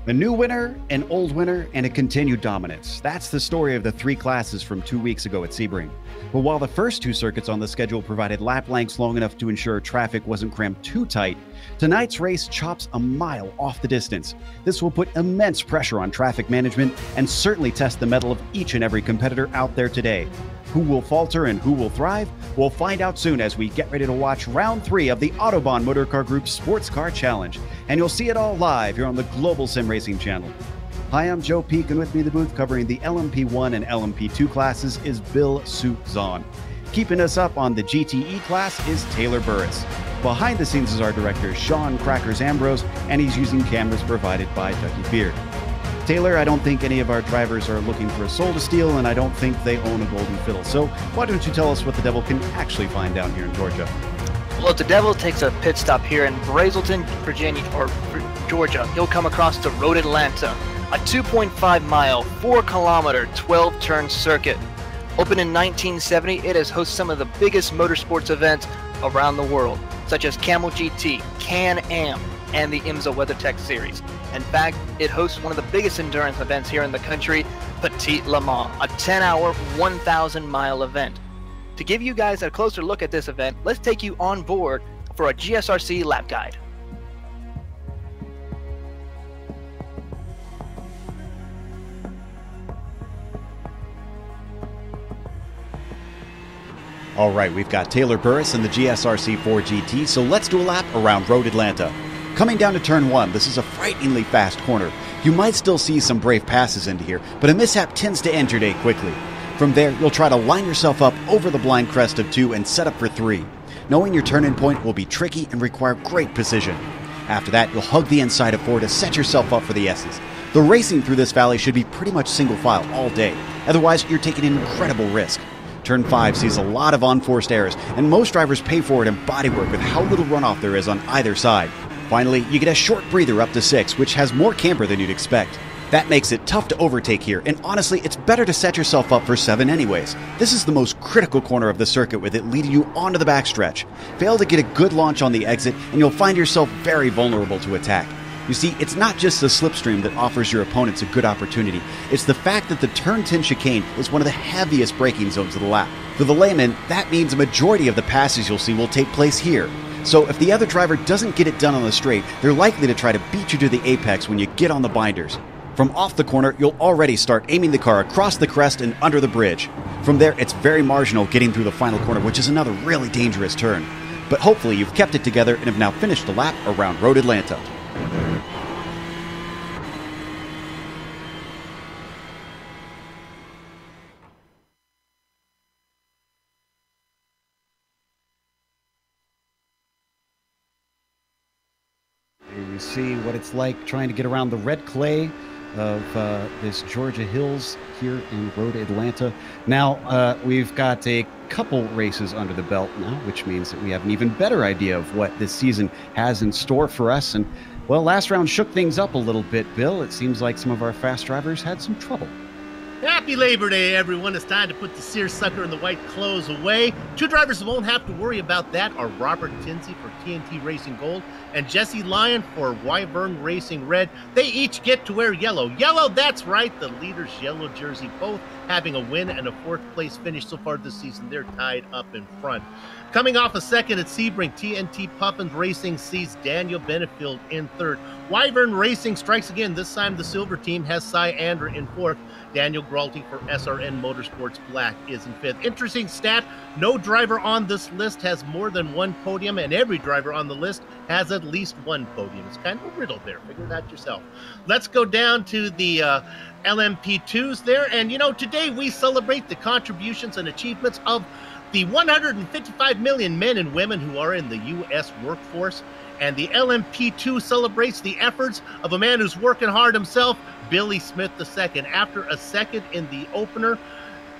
A new winner, an old winner, and a continued dominance. That's the story of the three classes from 2 weeks ago at Sebring. But while the first two circuits on the schedule provided lap lengths long enough to ensure traffic wasn't crammed too tight, tonight's race chops a mile off the distance. This will put immense pressure on traffic management and certainly test the mettle of each and every competitor out there today. Who will falter and who will thrive? We'll find out soon as we get ready to watch round 3 of the Autobahn Motorcar Group's Sports Car Challenge. And you'll see it all live here on the Global SimRacing Channel. Hi, I'm Joe Peak, and with me in the booth covering the LMP1 and LMP2 classes is Bill Suit Zahn. Keeping us up on the GTE class is Taylor Burris. Behind the scenes is our director, Sean Crackers Ambrose, and he's using cameras provided by Ducky Beard. Taylor, I don't think any of our drivers are looking for a soul to steal, and I don't think they own a golden fiddle. So why don't you tell us what the devil can actually find down here in Georgia? Well, if the devil takes a pit stop here in Brazelton, Virginia, or Georgia, he'll come across the Road Atlanta, a 2.5 mile, 4 kilometer, 12 turn circuit. Opened in 1970, it has hosted some of the biggest motorsports events around the world, such as Camel GT, Can-Am, and the IMSA WeatherTech Series. In fact, it hosts one of the biggest endurance events here in the country, Petit Le Mans, a 10-hour, 1,000-mile event. To give you guys a closer look at this event, let's take you on board for a GSRC lap guide. All right, we've got Taylor Burris in the GSRC 4 GT, so let's do a lap around Road Atlanta. Coming down to turn 1, this is a frighteningly fast corner. You might still see some brave passes into here, but a mishap tends to end your day quickly. From there, you'll try to line yourself up over the blind crest of 2 and set up for 3. Knowing your turn-in point will be tricky and require great precision. After that, you'll hug the inside of 4 to set yourself up for the S's. The racing through this valley should be pretty much single file all day, otherwise you're taking an incredible risk. Turn 5 sees a lot of unforced errors, and most drivers pay for it in bodywork with how little runoff there is on either side. Finally, you get a short breather up to 6, which has more camber than you'd expect. That makes it tough to overtake here, and honestly, it's better to set yourself up for 7 anyways. This is the most critical corner of the circuit, with it leading you onto the backstretch. Fail to get a good launch on the exit, and you'll find yourself very vulnerable to attack. You see, it's not just the slipstream that offers your opponents a good opportunity. It's the fact that the turn 10 chicane is one of the heaviest braking zones of the lap. For the layman, that means a majority of the passes you'll see will take place here. So if the other driver doesn't get it done on the straight, they're likely to try to beat you to the apex when you get on the binders. From off the corner, you'll already start aiming the car across the crest and under the bridge. From there, it's very marginal getting through the final corner, which is another really dangerous turn. But hopefully you've kept it together and have now finished the lap around Road Atlanta. You see what it's like trying to get around the red clay of this Georgia Hills here in Road Atlanta. Now, we've got a couple races under the belt now, which means that we have an even better idea of what this season has in store for us. And, well, last round shook things up a little bit, Bill. It seems like some of our fast drivers had some trouble. Happy Labor Day, everyone. It's time to put the seersucker and the white clothes away. 2 drivers who won't have to worry about that are Robert Tinsey for TNT Racing Gold and Jesse Lyon for Wyvern Racing Red. They each get to wear yellow. Yellow, that's right, the leader's yellow jersey, both having a win and a 4th place finish so far this season. They're tied up in front. Coming off a second at Sebring, TNT Puffins Racing sees Daniel Benefield in 3rd. Wyvern Racing strikes again. This time the silver team has Cy Ander in 4th. Daniel Gralty for SRN Motorsports Black is in 5th. Interesting stat, no driver on this list has more than 1 podium, and every driver on the list has at least 1 podium. It's kind of a riddle there. Figure it out yourself. Let's go down to the LMP2s there. And, you know, today we celebrate the contributions and achievements of the 155 million men and women who are in the U.S. workforce. And the LMP2 celebrates the efforts of a man who's working hard himself, Billy Smith II. After a second in the opener,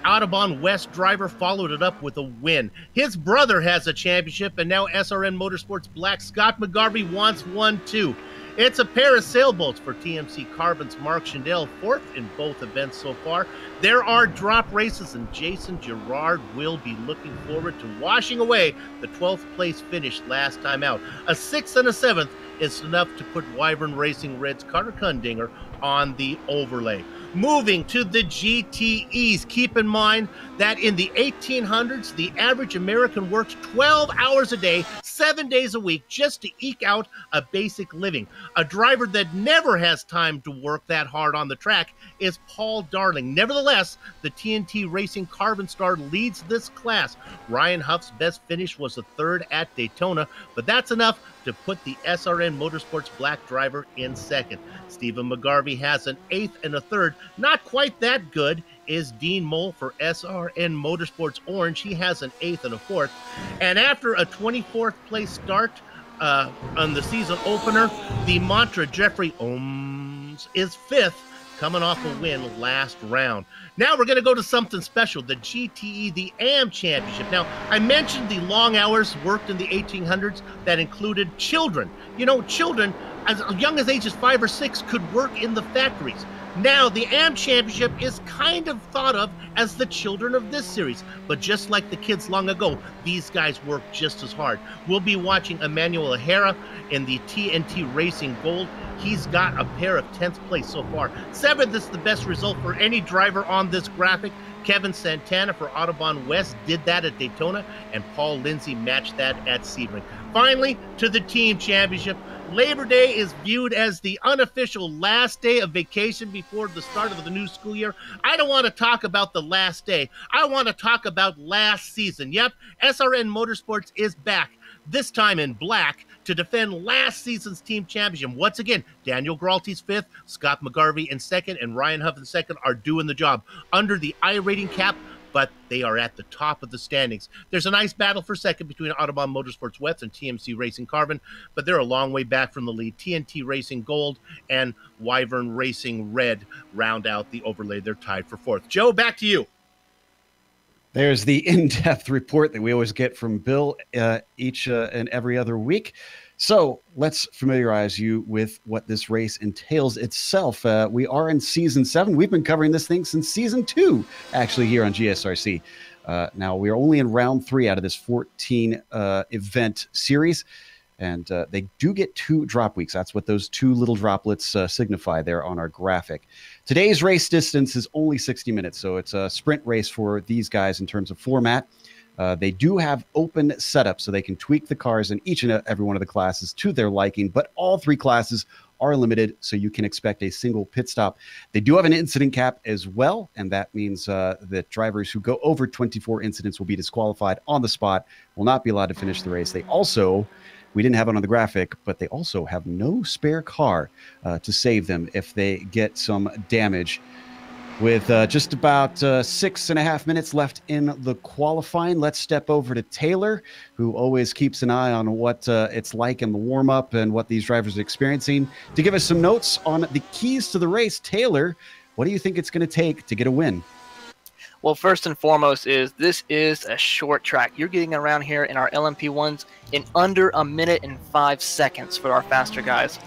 Autobahn West driver followed it up with a win. His brother has a championship, and now SRN Motorsports Black Scott McGarvey wants one too. It's a pair of sailboats for TMC Carbon's Mark Schindel, 4th in both events so far. There are drop races, and Jason Girard will be looking forward to washing away the 12th place finish last time out. A 6th and a 7th It's enough to put Wyvern Racing Red's Carter Kundinger on the overlay. Moving to the GTEs, keep in mind that in the 1800s, the average American worked 12 hours a day, 7 days a week, just to eke out a basic living. A driver that never has time to work that hard on the track is Paul Darling. Nevertheless, the TNT Racing Carbon Star leads this class. Ryan Huff's best finish was a third at Daytona, but that's enough to put the SRN Motorsports black driver in second. Stephen McGarvey has an eighth and a third. Not quite that good is Dean Mole for SRN Motorsports Orange. He has an eighth and a fourth. And after a 24th place start on the season opener, the Mantra Jeffrey Ohms is fifth, coming off a win last round. Now we're going to go to something special, the GTE, the AM Championship. Now, I mentioned the long hours worked in the 1800s that included children. You know, children as young as ages 5 or 6 could work in the factories. Now, the AM Championship is kind of thought of as the children of this series, but just like the kids long ago, these guys work just as hard. We'll be watching Emmanuel O'Hara in the TNT Racing Gold. He's got a pair of 10th place so far. 7th is the best result for any driver on this graphic. Kevin Santana for Autobahn West did that at Daytona, and Paul Lindsay matched that at Sebring. Finally, to the team championship. Labor Day is viewed as the unofficial last day of vacation before the start of the new school year. I don't want to talk about the last day. I want to talk about last season. Yep, SRN Motorsports is back, this time in black, to defend last season's team championship. Once again, Daniel Gralte's fifth, Scott McGarvey in second, and Ryan Huff in second are doing the job under the iRating cap, but they are at the top of the standings. There's a nice battle for second between Autobahn Motorsports West and TMC Racing Carbon, but they're a long way back from the lead. TNT Racing Gold and Wyvern Racing Red round out the overlay. They're tied for fourth. Joe, back to you. There's the in-depth report that we always get from Bill each and every other week. So let's familiarize you with what this race entails itself. We are in Season 7. We've been covering this thing since Season 2, actually, here on GSRC. Now, we are only in Round 3 out of this 14-event series. And they do get 2 drop weeks. That's what those 2 little droplets signify there on our graphic. Today's race distance is only 60 minutes, so it's a sprint race for these guys in terms of format. They do have open setup, so they can tweak the cars in each and every one of the classes to their liking, but all 3 classes are limited, so you can expect a single pit stop. They do have an incident cap as well, and that means that drivers who go over 24 incidents will be disqualified on the spot, will not be allowed to finish the race. They also... We didn't have it on the graphic, but they also have no spare car to save them if they get some damage. With just about 6.5 minutes left in the qualifying, let's step over to Taylor, who always keeps an eye on what it's like in the warm-up and what these drivers are experiencing, to give us some notes on the keys to the race. Taylor, what do you think it's going to take to get a win? Well, first and foremost this is a short track. You're getting around here in our LMP1s in under 1 minute and 5 seconds for our faster guys.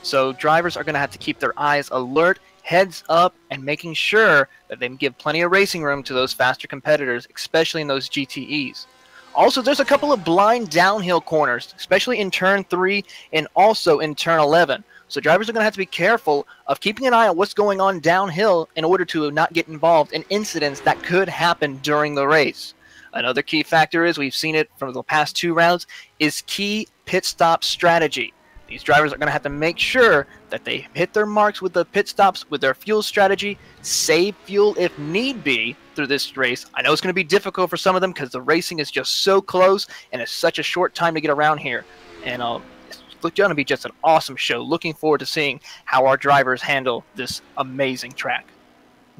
So drivers are going to have to keep their eyes alert, heads up, and making sure that they give plenty of racing room to those faster competitors, especially in those GTEs. Also, there's a couple of blind downhill corners, especially in turn 3 and also in turn 11. So drivers are going to have to be careful of keeping an eye on what's going on downhill in order to not get involved in incidents that could happen during the race. Another key factor is, we've seen it from the past 2 rounds, is key pit stop strategy. These drivers are going to have to make sure that they hit their marks with the pit stops, with their fuel strategy, save fuel if need be through this race. I know it's going to be difficult for some of them because the racing is just so close and it's such a short time to get around here. And it's going to be just an awesome show. Looking forward to seeing how our drivers handle this amazing track.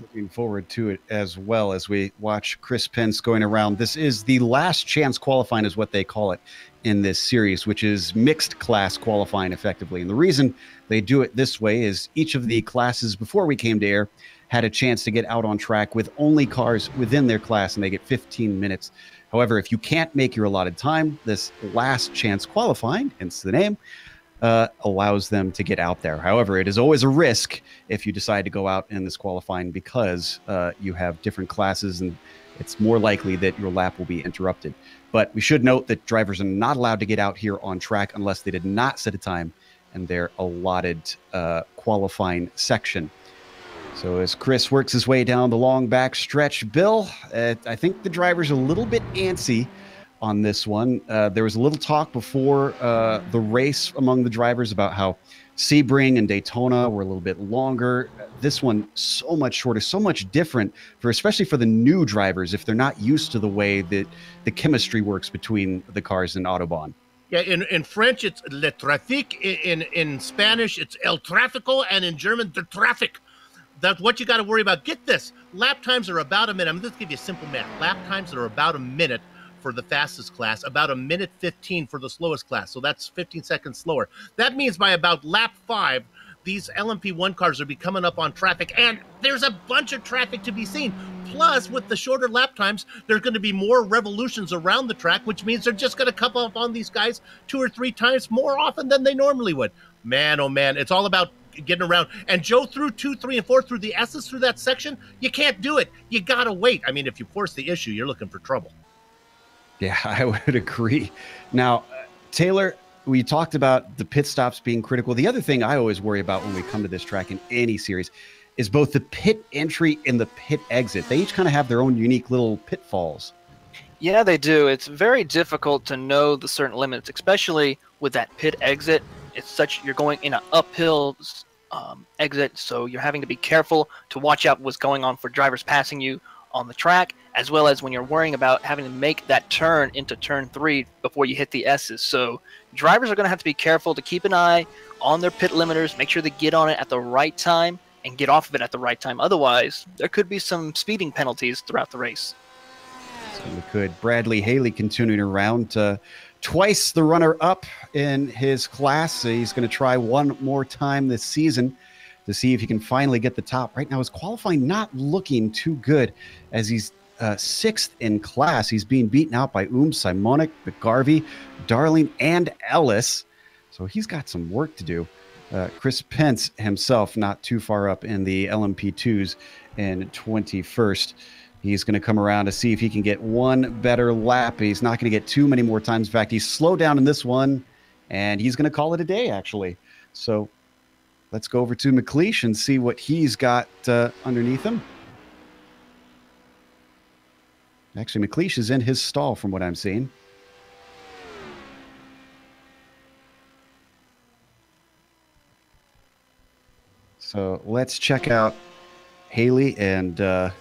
Looking forward to it as well as we watch Chris Pence going around. This is the last chance qualifying is what they call it in this series, which is mixed class qualifying effectively. And the reason they do it this way is each of the classes before we came to air had a chance to get out on track with only cars within their class, and they get 15 minutes. However, if you can't make your allotted time, this last chance qualifying, hence the name, allows them to get out there. However, it is always a risk if you decide to go out in this qualifying because you have different classes and it's more likely that your lap will be interrupted. But we should note that drivers are not allowed to get out here on track unless they did not set a time and their allotted qualifying section. So as Chris works his way down the long back stretch, Bill, I think the driver's a little bit antsy on this one. There was a little talk before the race among the drivers about how Sebring and Daytona were a little bit longer. This one so much shorter, so much different, especially for the new drivers if they're not used to the way that the chemistry works between the cars in Autobahn. Yeah, in French, it's le trafic. In Spanish, it's el tráfico. And in German, the traffic. That's what you got to worry about. Get this. Lap times are about a minute. I'm going to give you a simple math. Lap times are about a minute for the fastest class, about a minute 15 for the slowest class. So that's 15 seconds slower. That means by about lap 5, these LMP1 cars are coming up on traffic, and there's a bunch of traffic to be seen. Plus, with the shorter lap times, there's going to be more revolutions around the track, which means they're just going to come up on these guys 2 or 3 times more often than they normally would. Man, oh man, it's all about getting around. And Joe through 2, 3, and 4 through the S's through that section, you can't do it. You got to wait. I mean, if you force the issue, you're looking for trouble. Yeah, I would agree. Now, Taylor, we talked about the pit stops being critical. The other thing I always worry about when we come to this track in any series is both the pit entry and the pit exit. They each kind of have their own unique little pitfalls. Yeah, they do. It's very difficult to know the certain limits, especially with that pit exit. It's such, you're going in an uphill exit, so you're having to be careful to watch out what's going on for drivers passing you on the track, as well as when you're worrying about having to make that turn into turn 3 before you hit the S's. So drivers are going to have to be careful to keep an eye on their pit limiters, make sure they get on it at the right time and get off of it at the right time. Otherwise, there could be some speeding penalties throughout the race. So we could. Bradley Haley continuing around twice the runner-up in his class. So he's going to try one more time this season to see if he can finally get the top. Right now, his qualifying not looking too good as he's 6th in class. He's being beaten out by Simonik, McGarvey, Darling, and Ellis. So he's got some work to do. Chris Pence himself not too far up in the LMP2s in 21st. He's going to come around to see if he can get one better lap. He's not going to get too many more times. In fact, he's slowed down in this one, and he's going to call it a day, actually. So let's go over to McLeish and see what he's got underneath him. Actually, McLeish is in his stall from what I'm seeing. So let's check out Haley and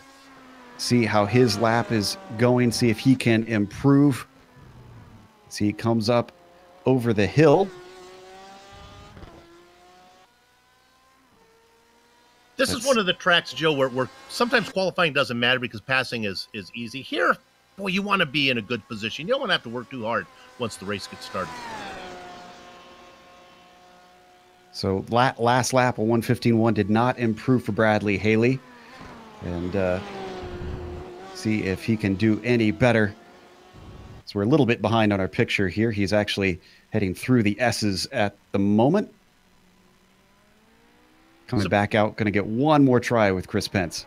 see how his lap is going, see if he can improve. See, he comes up over the hill. This is one of the tracks, Joe, where sometimes qualifying doesn't matter because passing is easy. Here, boy, you want to be in a good position. You don't want to have to work too hard once the race gets started. So last lap, a 1:15.1 did not improve for Bradley Haley. And see if he can do any better. So we're a little bit behind on our picture here. He's actually heading through the S's at the moment. Coming back out, going to get one more try with Chris Pence.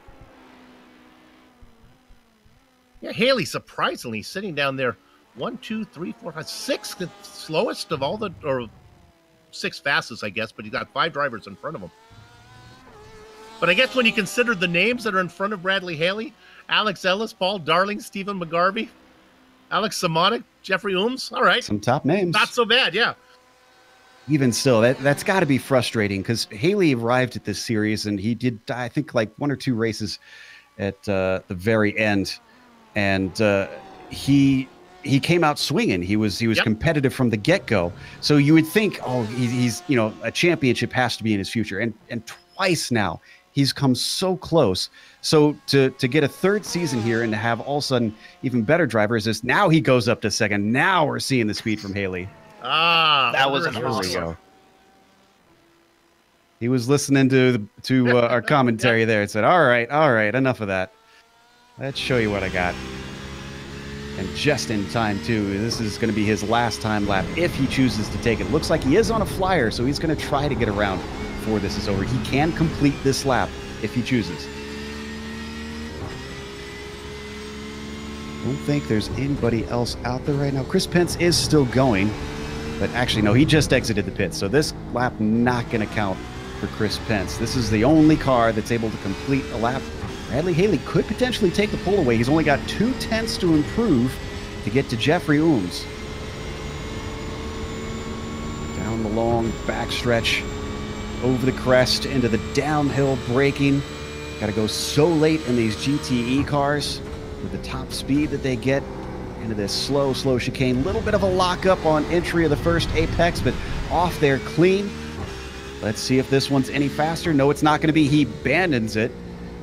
Yeah, Haley surprisingly sitting down there 1, 2, 3, 4, 5, 6, the slowest of all the, or 6 fastest, I guess, but he's got 5 drivers in front of him. But I guess when you consider the names that are in front of Bradley Haley, Alex Ellis, Paul Darling, Stephen McGarvey, Alex Simonik, Jeffrey Ooms, all right. Some top names. Not so bad, yeah. Even still, that's got to be frustrating because Haley arrived at this series and he did, I think, like 1 or 2 races at the very end, and he came out swinging. He was competitive from the get-go. So you would think, oh, he's a championship has to be in his future, and twice now he's come so close. So to get a 3rd season here and to have all of a sudden even better drivers is now he goes up to 2nd. Now we're seeing the speed from Haley. That was awesome. He was listening to our commentary there and said, all right, enough of that. Let's show you what I got. And just in time, too. This is going to be his last time lap if he chooses to take it. Looks like he is on a flyer, so he's going to try to get around before this is over. He can complete this lap if he chooses. Don't think there's anybody else out there right now. Chris Pence is still going. But actually, no, he just exited the pit. So this lap not going to count for Chris Pence. This is the only car that's able to complete a lap. Bradley Haley could potentially take the pole away. He's only got 2/10 to improve to get to Jeffrey Ooms. Down the long backstretch, over the crest, into the downhill braking. Got to go so late in these GTE cars with the top speed that they get into this slow chicane. Little bit of a lockup on entry of the first apex, but off there clean. Let's see if this one's any faster. No, it's not going to be. He abandons it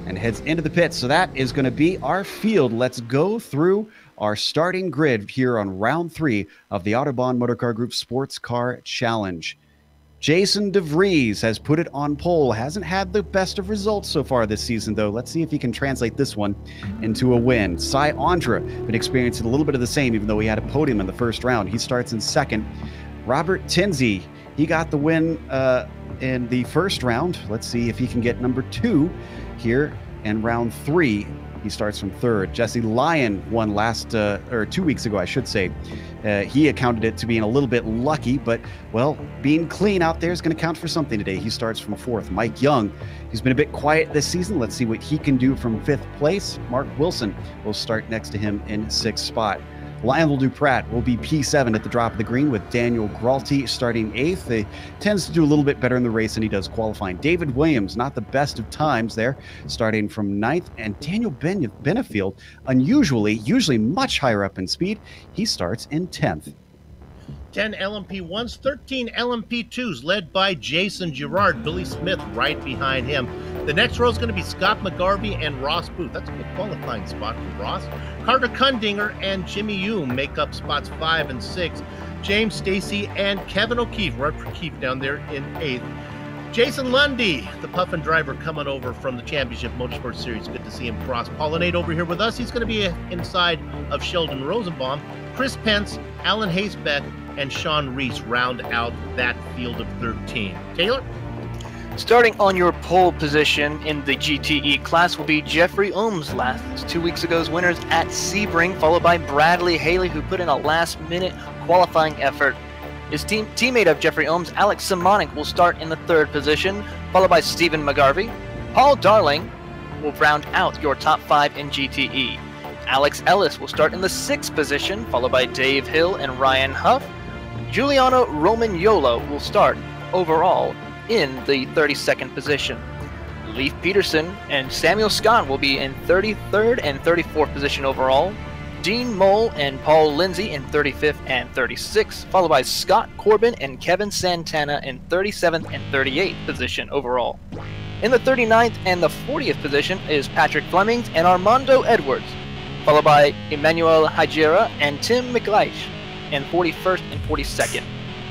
and heads into the pits. So that is going to be our field. Let's go through our starting grid here on round 3 of the Autobahn Motorcar Group Sports Car Challenge. Jason DeVries has put it on pole. Hasn't had the best of results so far this season, though. Let's see if he can translate this one into a win. Cy Andra been experiencing a little bit of the same, even though he had a podium in the first round. He starts in second. Robert Tinsey, he got the win in the first round. Let's see if he can get number 2 here in round 3. He starts from third. Jesse Lyon won or 2 weeks ago, I should say. He accounted it to being a little bit lucky, but, well, being clean out there is going to count for something today. He starts from fourth. Mike Young, he's been a bit quiet this season. Let's see what he can do from 5th place. Mark Wilson will start next to him in 6th spot. Lionel Duprat will be P7 at the drop of the green, with Daniel Gralty starting 8th. He tends to do a little bit better in the race than he does qualifying. David Williams, not the best of times there, starting from 9th. And Daniel Benefield, usually much higher up in speed, he starts in 10th. 10 LMP1s, 13 LMP2s, led by Jason Girard. Billy Smith right behind him. The next row is going to be Scott McGarvey and Ross Booth. That's a good qualifying spot for Ross. Carter Kundinger and Jimmy Hume make up spots 5 and 6. James Stacy and Kevin O'Keefe, Rutger Keefe down there in 8th. Jason Lundy, the Puffin driver coming over from the Championship Motorsports Series. Good to see him cross-pollinate over here with us. He's going to be inside of Sheldon Rosenbaum. Chris Pence, Alan Hasebeck, and Sean Reese round out that field of 13. Taylor? Starting on your pole position in the GTE class will be Jeffrey Ooms, last 2 weeks ago's winners at Sebring, followed by Bradley Haley, who put in a last-minute qualifying effort. His teammate of Jeffrey Ooms, Alex Simonik, will start in the 3rd position, followed by Stephen McGarvey. Paul Darling will round out your top 5 in GTE. Alex Ellis will start in the 6th position, followed by Dave Hill and Ryan Huff. Giuliano Romagnolo will start overall in the 32nd position. Leif Peterson and Samuel Scott will be in 33rd and 34th position overall. Dean Mole and Paul Lindsay in 35th and 36th, followed by Scott Corbin and Kevin Santana in 37th and 38th position overall. In the 39th and the 40th position is Patrick Flemings and Armando Edwards, followed by Emmanuel Hajira and Tim McLeish in 41st and 42nd.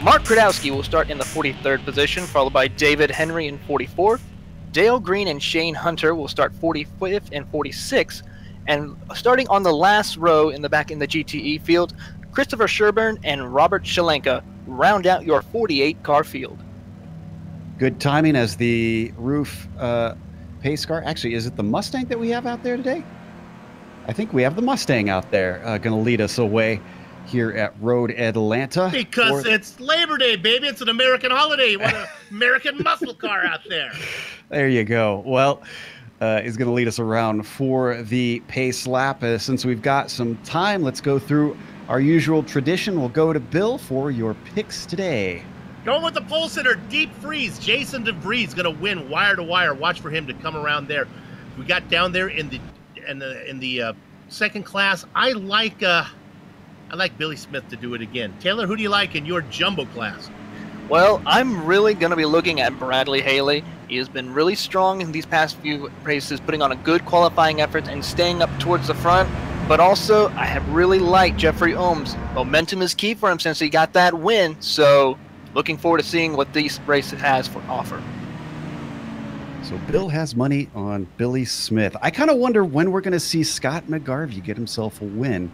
Mark Kradowski will start in the 43rd position, followed by David Henry in 44th. Dale Green and Shane Hunter will start 45th and 46th. And starting on the last row in the back in the GTE field, Christopher Sherburne and Robert Shalenka round out your 48-car field. Good timing as the roof pace car. Actually, is it the Mustang that we have out there today? I think we have the Mustang out there going to lead us away here at Road Atlanta. Because it's Labor Day, baby. It's an American holiday. You want an American muscle car out there. There you go. Well, is going to lead us around for the pace lap. Since we've got some time, let's go through our usual tradition. We'll go to Bill for your picks today. Going with the pole sitter, Deep Freeze. Jason DeVries going to win wire to wire. Watch for him to come around there. We got down there in the second class. I like Billy Smith to do it again. Taylor, who do you like in your jumbo class? Well, I'm really going to be looking at Bradley Haley. He has been really strong in these past few races, putting on a good qualifying effort and staying up towards the front. But also, I have really liked Jeffrey Ooms. Momentum is key for him since he got that win. So, looking forward to seeing what this race has for offer. So Bill has money on Billy Smith. I kind of wonder when we're going to see Scott McGarvey get himself a win.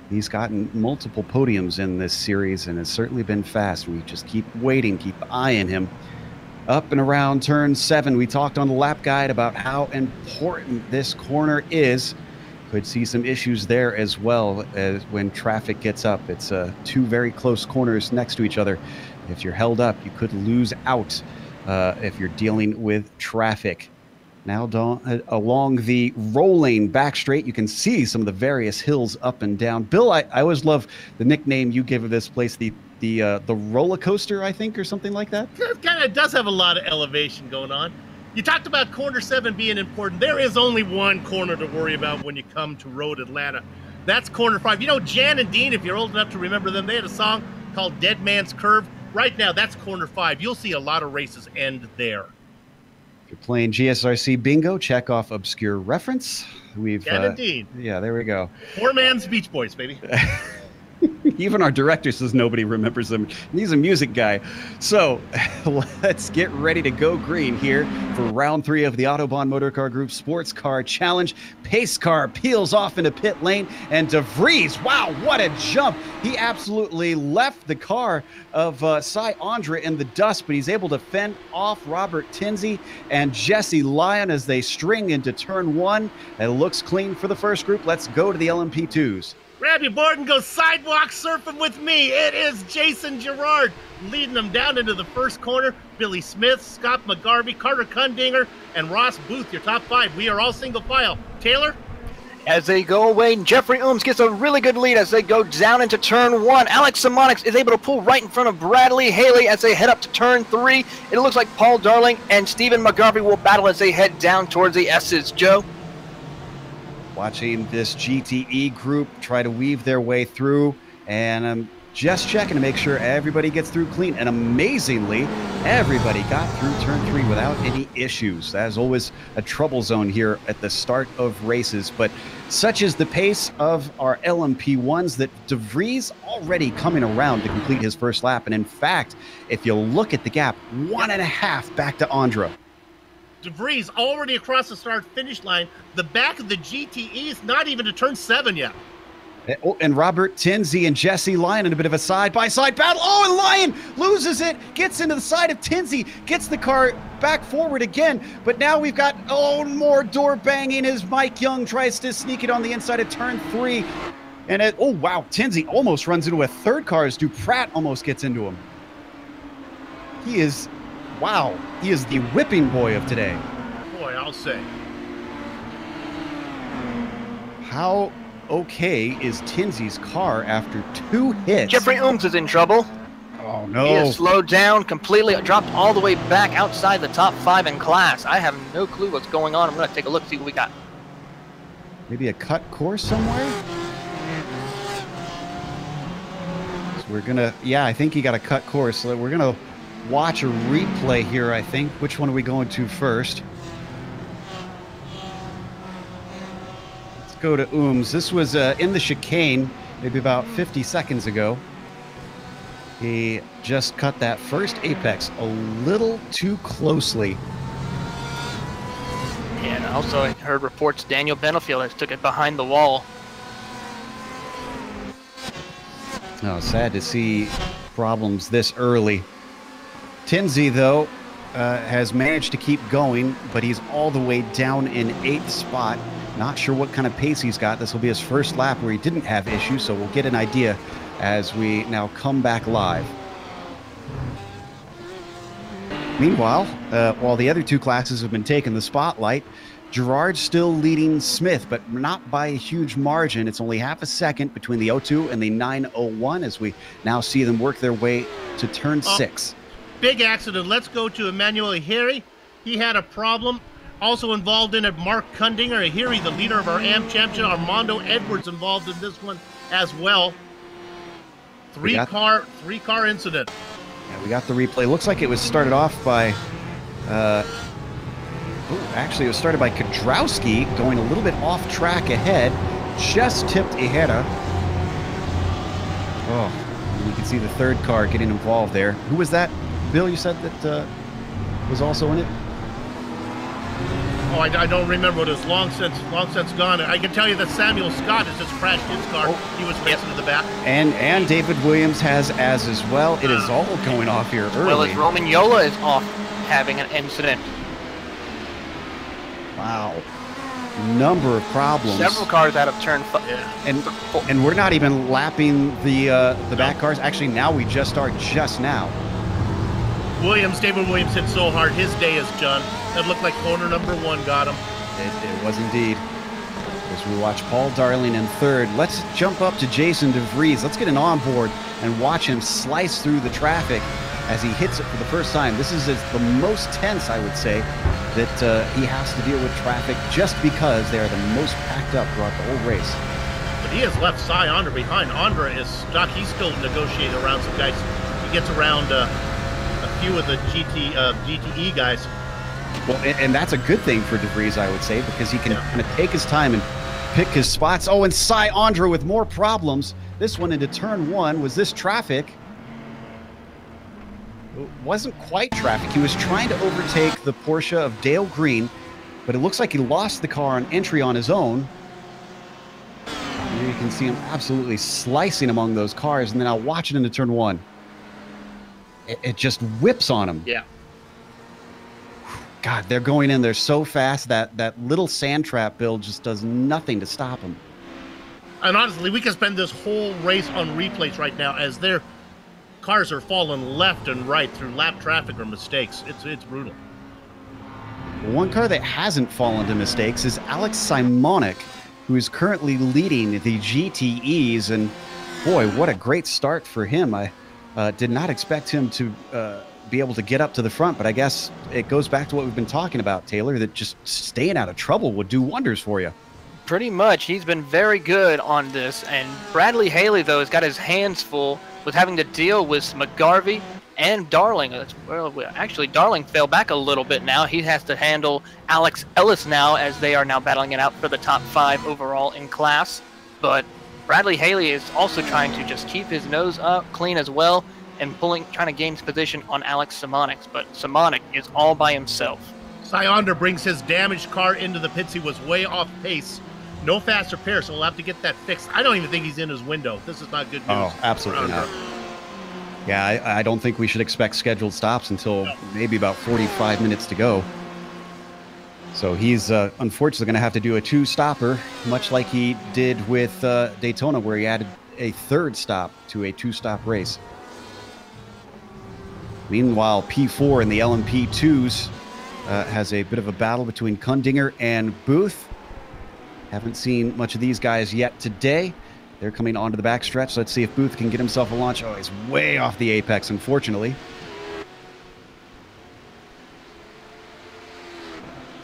He's gotten multiple podiums in this series and has certainly been fast. We just keep waiting, keep eyeing him. Up and around turn 7, we talked on the lap guide about how important this corner is. Could see some issues there as well as when traffic gets up. It's 2 very close corners next to each other. If you're held up, you could lose out if you're dealing with traffic. Now along the rolling back straight, you can see some of the various hills up and down. Bill, I always love the nickname you give this place, the roller coaster, I think, or something like that. It kind of does have a lot of elevation going on. You talked about corner 7 being important. There is only one corner to worry about when you come to Road Atlanta. That's corner 5. You know, Jan and Dean, if you're old enough to remember them, they had a song called Dead Man's Curve. Right now, that's corner 5. You'll see a lot of races end there. If you're playing GSRC bingo, check off obscure reference. Indeed. Yeah, there we go. Poor man's Beach Boys, baby. Even our director says nobody remembers him. He's a music guy. So let's get ready to go green here for round 3 of the Autobahn Motorcar Group Sports Car Challenge. Pace car peels off into pit lane, and DeVries, wow, what a jump. He absolutely left the car of Cy Andra in the dust, but he's able to fend off Robert Tinsey and Jesse Lyon as they string into turn 1. It looks clean for the first group. Let's go to the LMP2s. Grab your board and go sidewalk surfing with me. It is Jason Gerard leading them down into the first corner. Billy Smith, Scott McGarvey, Carter Kundinger, and Ross Booth, your top 5. We are all single file. Taylor? As they go away, Jeffrey Ooms gets a really good lead as they go down into turn 1. Alex Simonix is able to pull right in front of Bradley Haley as they head up to turn 3. It looks like Paul Darling and Stephen McGarvey will battle as they head down towards the S's. Joe? Watching this GTE group try to weave their way through, and I'm just checking to make sure everybody gets through clean. And amazingly, everybody got through turn 3 without any issues. As always, a trouble zone here at the start of races. But such is the pace of our LMP1s that DeVries already coming around to complete his first lap. And in fact, if you look at the gap, 1.5 back to Andra. DeVries already across the start-finish line. The back of the GTE is not even to turn 7 yet. And Robert Tinsey and Jesse Lyon in a bit of a side-by-side battle. Oh, and Lyon loses it, gets into the side of Tinsey, gets the car back forward again. But now we've got, more door banging as Mike Young tries to sneak it on the inside of turn 3. And wow, Tinsey almost runs into a third car as Duprat almost gets into him. He is the whipping boy of today. Boy, I'll say. How okay is Tinsey's car after 2 hits? Jeffrey Ooms is in trouble. Oh, no. He is slowed down completely, dropped all the way back outside the top 5 in class. I have no clue what's going on. I'm going to take a look, see what we got. Maybe a cut course somewhere? So we're going to, I think he got a cut course. So we're going to watch a replay here, I think. Which one are we going to first? Let's go to Ooms. This was in the chicane maybe about 50 seconds ago. He just cut that first apex a little too closely. And also I heard reports Daniel Benefield has took it behind the wall. Oh, sad to see problems this early. Tinsey, though, has managed to keep going, but he's all the way down in 8th spot. Not sure what kind of pace he's got. This will be his first lap where he didn't have issues, so we'll get an idea as we now come back live. Meanwhile, while the other 2 classes have been taking the spotlight, Gerard's still leading Smith, but not by a huge margin. It's only half a second between the 02 and the 901 as we now see them work their way to turn 6. Big accident. Let's go to Emmanuel Ahiri. He had a problem. Also involved in it, Mark Kundinger. Ahiri, the leader of our AM championship. Armando Edwards involved in this one as well. Three car incident. Yeah, we got the replay. Looks like it was started off by actually it was started by Kodrowski going a little bit off track ahead. Just tipped Ihera. Oh, you can see the third car getting involved there. Who was that? Bill, you said that was also in it? Oh, I don't remember. It was long since gone. I can tell you that Samuel Scott has just crashed his car. He was racing to the back. And David Williams has as well. It is all going off here early. Well, as Roman Yola is off having an incident. Wow. Number of problems. Several cars out of turn 5. Yeah. And we're not even lapping the back cars. Actually, now we just are just now. David Williams hit so hard. His day is done. That looked like corner number 1 got him. It was indeed. As we watch Paul Darling in third, let's jump up to Jason DeVries. Let's get an onboard and watch him slice through the traffic as he hits it for the first time. This is the most tense, I would say, that he has to deal with traffic just because they are the most packed up throughout the whole race. But he has left Cy Andre behind. Andre is stuck. He's still negotiating around some guys. He gets around a few of the GTE guys. Well, and that's a good thing for DeVries, I would say, because he can kind of take his time and pick his spots. Oh, and Cy Andre with more problems. This one into turn 1. Was this traffic? It wasn't quite traffic. He was trying to overtake the Porsche of Dale Green, but it looks like he lost the car on entry on his own. Here you can see him absolutely slicing among those cars, and then I'll watch it into turn 1. It just whips on him. Yeah. God, they're going in there so fast that little sand trap build just does nothing to stop them. And honestly, we can spend this whole race on replays right now as their cars are falling left and right through lap traffic or mistakes. It's brutal. One car that hasn't fallen to mistakes is Alex Simonik, who is currently leading the GTEs. And boy, what a great start for him. I did not expect him to be able to get up to the front, but I guess it goes back to what we've been talking about, Taylor, that just staying out of trouble would do wonders for you. Pretty much. He's been very good on this. And Bradley Haley, though, has got his hands full with having to deal with McGarvey and Darling. Well, actually, Darling fell back a little bit now. He has to handle Alex Ellis now, as they are now battling it out for the top 5 overall in class. But Bradley Haley is also trying to just keep his nose up clean as well, and trying to gain his position on Alex Simonik. But Simonik is all by himself. Cy Andre brings his damaged car into the pits. He was way off pace. No fast repair, so we'll have to get that fixed. I don't even think he's in his window. This is not good news. Oh, absolutely not. Yeah, I don't think we should expect scheduled stops until maybe about 45 minutes to go. So he's unfortunately going to have to do a 2-stopper, much like he did with Daytona, where he added a 3rd stop to a 2-stop race. Meanwhile, P4 in the LMP2s has a bit of a battle between Kundinger and Booth. Haven't seen much of these guys yet today. They're coming onto the backstretch. Let's see if Booth can get himself a launch. Oh, he's way off the apex, unfortunately.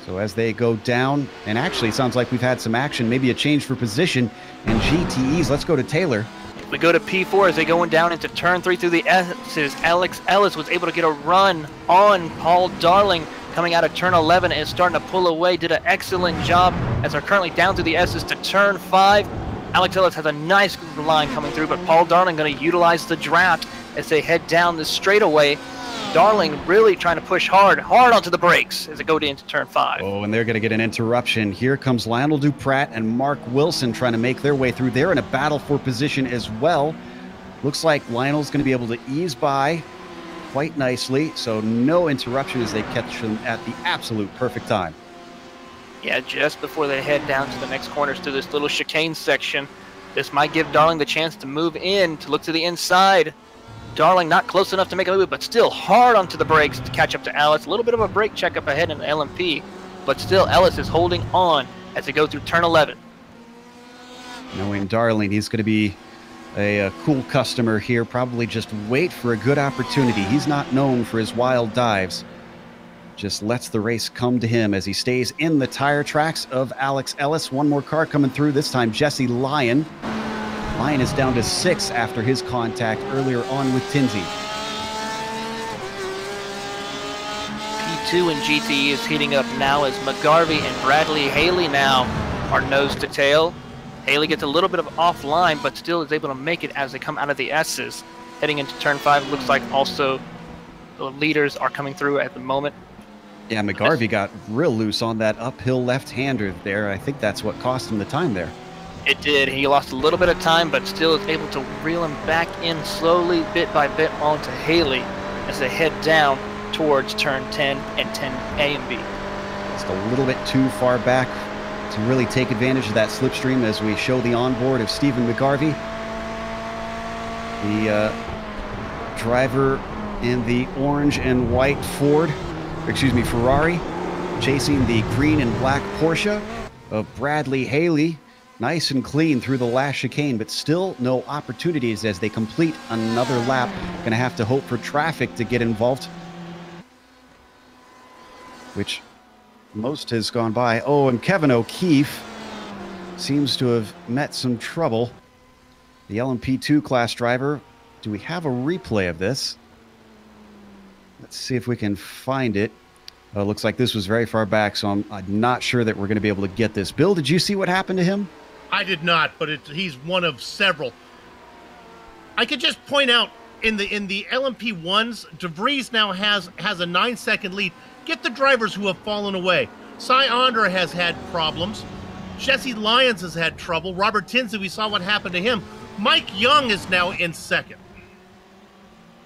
So as they go down, and actually it sounds like we've had some action, maybe a change for position and GTEs. Let's go to Taylor. We go to P4 as they going down into turn 3 through the S's. Alex Ellis was able to get a run on Paul Darling coming out of turn 11 and starting to pull away. Did an excellent job as they're currently down through the S's to turn 5. Alex Ellis has a nice line coming through, but Paul Darling going to utilize the draft as they head down the straightaway. Darling really trying to push hard onto the brakes as they go into turn 5. Oh, and they're going to get an interruption. Here comes Lionel Duprat and Mark Wilson trying to make their way through. They're in a battle for position as well. Looks like Lionel's going to be able to ease by quite nicely, so no interruption as they catch them at the absolute perfect time. Yeah, just before they head down to the next corners to this little chicane section. This might give Darling the chance to move in, to look to the inside. Darling not close enough to make a move, but still hard onto the brakes to catch up to Ellis. A little bit of a brake check up ahead in the LMP, but still Ellis is holding on as they go through turn 11. Knowing Darling, he's going to be a cool customer here, probably just wait for a good opportunity. He's not known for his wild dives. Just lets the race come to him as he stays in the tire tracks of Alex Ellis. One more car coming through, this time Jesse Lyon. Lyon is down to 6 after his contact earlier on with Tinsey. P2 and GTE is heating up now as McGarvey and Bradley Haley now are nose to tail. Haley gets a little bit of offline, but still is able to make it as they come out of the S's. Heading into turn 5, looks like also the leaders are coming through at the moment. Yeah, McGarvey got real loose on that uphill left-hander there. I think that's what cost him the time there. It did. He lost a little bit of time, but still is able to reel him back in slowly, bit by bit, onto Haley as they head down towards turn 10 and 10A and B. Just a little bit too far back to really take advantage of that slipstream as we show the onboard of Stephen McGarvey. The driver in the orange and white Ferrari, chasing the green and black Porsche of Bradley Haley. Nice and clean through the last chicane, but still no opportunities as they complete another lap. Going to have to hope for traffic to get involved, which most has gone by. Oh, and Kevin O'Keefe seems to have met some trouble. The LMP2 class driver. Do we have a replay of this? Let's see if we can find it. Looks like this was very far back, so I'm not sure that we're going to be able to get this. Bill, did you see what happened to him? I did not, but he's one of several. I could just point out in the LMP1s, DeVries now has a 9-second lead. Get the drivers who have fallen away. Cy Andre has had problems. Jesse Lyons has had trouble. Robert Tinsley, we saw what happened to him. Mike Young is now in second.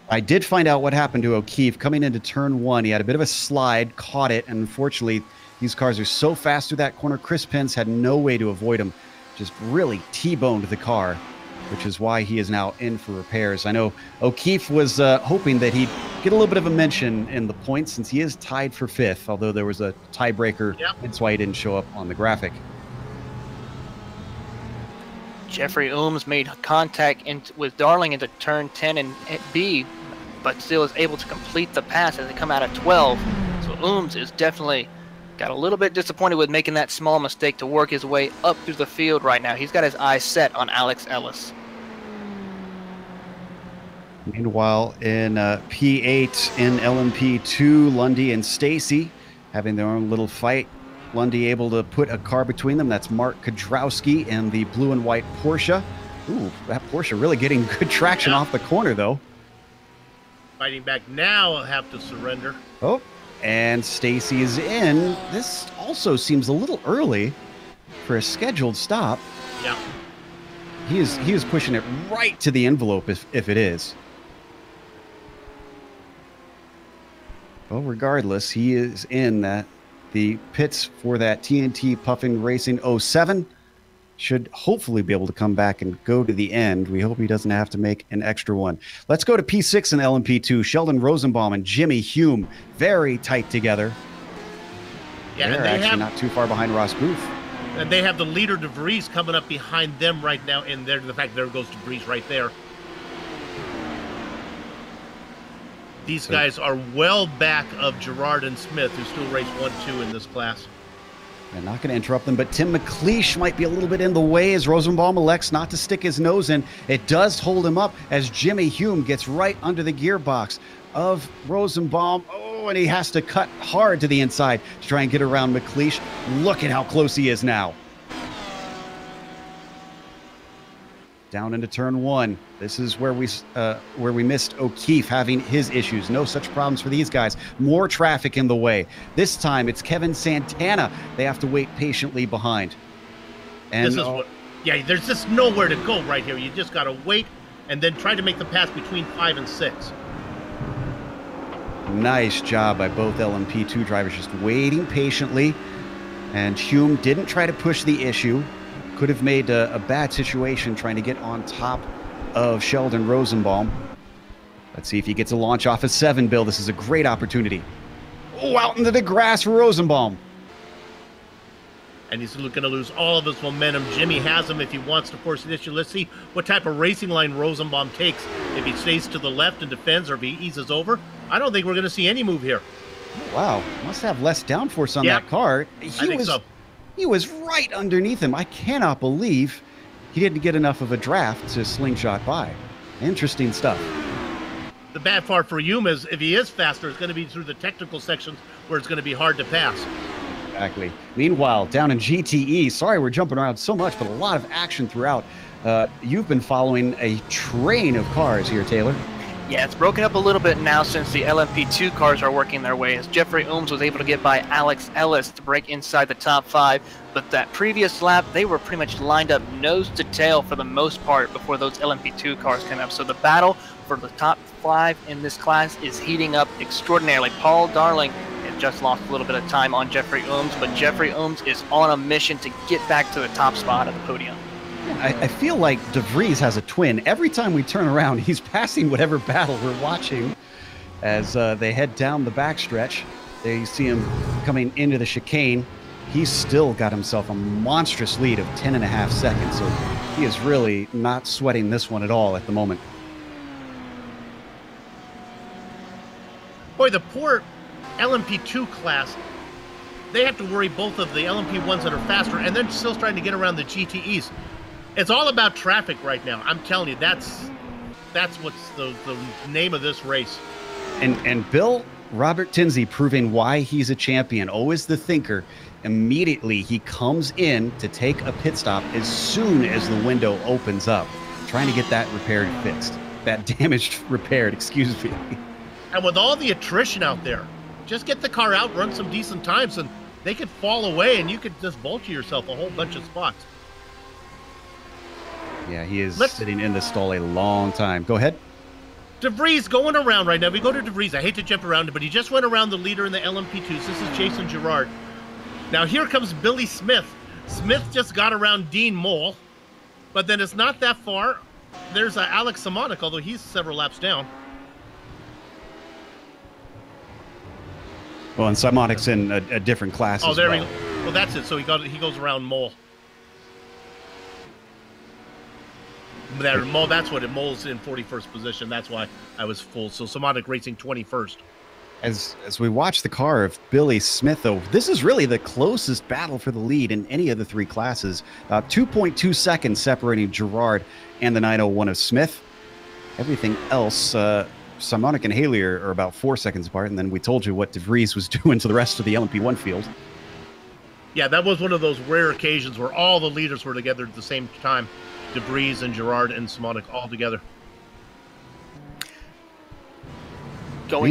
I did find out what happened to O'Keefe coming into turn 1. He had a bit of a slide, caught it, and unfortunately, these cars are so fast through that corner. Chris Pence had no way to avoid him. Just really T-boned the car, which is why he is now in for repairs. I know O'Keefe was hoping that he'd get a little bit of a mention in the points since he is tied for 5th, although there was a tiebreaker. Yep. That's why he didn't show up on the graphic. Jeffrey Ooms made contact with Darling into turn 10 and B, but still is able to complete the pass as they come out of 12. So Ooms is definitely got a little bit disappointed with making that small mistake to work his way up through the field right now. He's got his eyes set on Alex Ellis. Meanwhile, in P8 in LMP2, Lundy and Stacy having their own little fight. Lundy able to put a car between them. That's Mark Kudrowski and the blue and white Porsche. Ooh, that Porsche really getting good traction off the corner, though. Fighting back now, I'll have to surrender. Oh, and Stacy is in. This also seems a little early for a scheduled stop. Yeah. He is pushing it right to the envelope if it is. Well, regardless, he is in the pits for that TNT Puffin Racing 07. Should hopefully be able to come back and go to the end. We hope he doesn't have to make an extra one. Let's go to P6 in LMP2. Sheldon Rosenbaum and Jimmy Hume very tight together. Yeah, They're actually not too far behind Ross Booth. And they have the leader DeVries coming up behind them right now. And the fact there goes DeVries right there. These guys are well back of Gerard and Smith, who still race 1-2 in this class. I'm not going to interrupt them, but Tim McLeish might be a little bit in the way as Rosenbaum elects not to stick his nose in. It does hold him up as Jimmy Hume gets right under the gearbox of Rosenbaum. Oh, and he has to cut hard to the inside to try and get around McLeish. Look at how close he is now. Down into turn 1. This is where we missed O'Keefe having his issues. No such problems for these guys. More traffic in the way. This time it's Kevin Santana they have to wait patiently behind. And this is there's just nowhere to go right here. You just got to wait and then try to make the pass between 5 and 6. Nice job by both LMP2 drivers, just waiting patiently. And Hume didn't try to push the issue. Could have made a bad situation trying to get on top of Sheldon Rosenbaum. Let's see if he gets a launch off of 7, Bill. This is a great opportunity. Oh, out into the grass for Rosenbaum. And he's going to lose all of his momentum. Jimmy has him if he wants to force an issue. Let's see what type of racing line Rosenbaum takes. If he stays to the left and defends, or if he eases over. I don't think we're going to see any move here. Wow, must have less downforce on that car. I think so. He was right underneath him. I cannot believe he didn't get enough of a draft to slingshot by. Interesting stuff. The bad part for Hume is if he is faster, it's going to be through the technical sections where it's going to be hard to pass. Exactly. Meanwhile, down in GTE, sorry we're jumping around so much, but a lot of action throughout. You've been following a train of cars here, Taylor. Yeah, it's broken up a little bit now since the LMP2 cars are working their way, as Jeffrey Ooms was able to get by Alex Ellis to break inside the top 5. But that previous lap, they were pretty much lined up nose to tail for the most part before those LMP2 cars came up. So the battle for the top 5 in this class is heating up extraordinarily. Paul Darling has just lost a little bit of time on Jeffrey Ooms, but Jeffrey Ooms is on a mission to get back to the top spot of the podium. I feel like DeVries has a twin. Every time we turn around, he's passing whatever battle we're watching. as they head down the backstretch. There you see him coming into the chicane. He's still got himself a monstrous lead of 10.5 seconds, so he is really not sweating this one at all at the moment. Boy, the poor LMP2 class, they have to worry both of the LMP1s that are faster and then still trying to get around the GTEs. It's all about traffic right now. I'm telling you, that's what's the name of this race. And Bill, Robert Tinsley proving why he's a champion, always the thinker. Immediately, he comes in to take a pit stop as soon as the window opens up, trying to get that repaired, fixed. That damaged repaired, excuse me. And with all the attrition out there, just get the car out, run some decent times, and they could fall away, and you could just vulture yourself a whole bunch of spots. Yeah, he is sitting in the stall a long time. Go ahead. DeVries going around right now. We go to DeVries. I hate to jump around, but he just went around the leader in the LMP2s. This is Jason Girard. Now here comes Billy Smith. Smith just got around Dean Mole, but then it's not that far. There's Alex Simonik, although he's several laps down. Well, and Simonik's in a different class as there well. we go. Well, that's it. So he goes around Mole. That's what it. Mole's in 41st position. That's why I was full. So Simonik racing 21st. As we watch the car of Billy Smith, though, this is really the closest battle for the lead in any of the three classes. 2.2 seconds separating Girard and the 901 of Smith. Everything else, Simonik and Haley are about 4 seconds apart, and then we told you what DeVries was doing to the rest of the LMP1 field. Yeah, that was one of those rare occasions where all the leaders were together at the same time. DeVries and Girard and Simonik all together. Go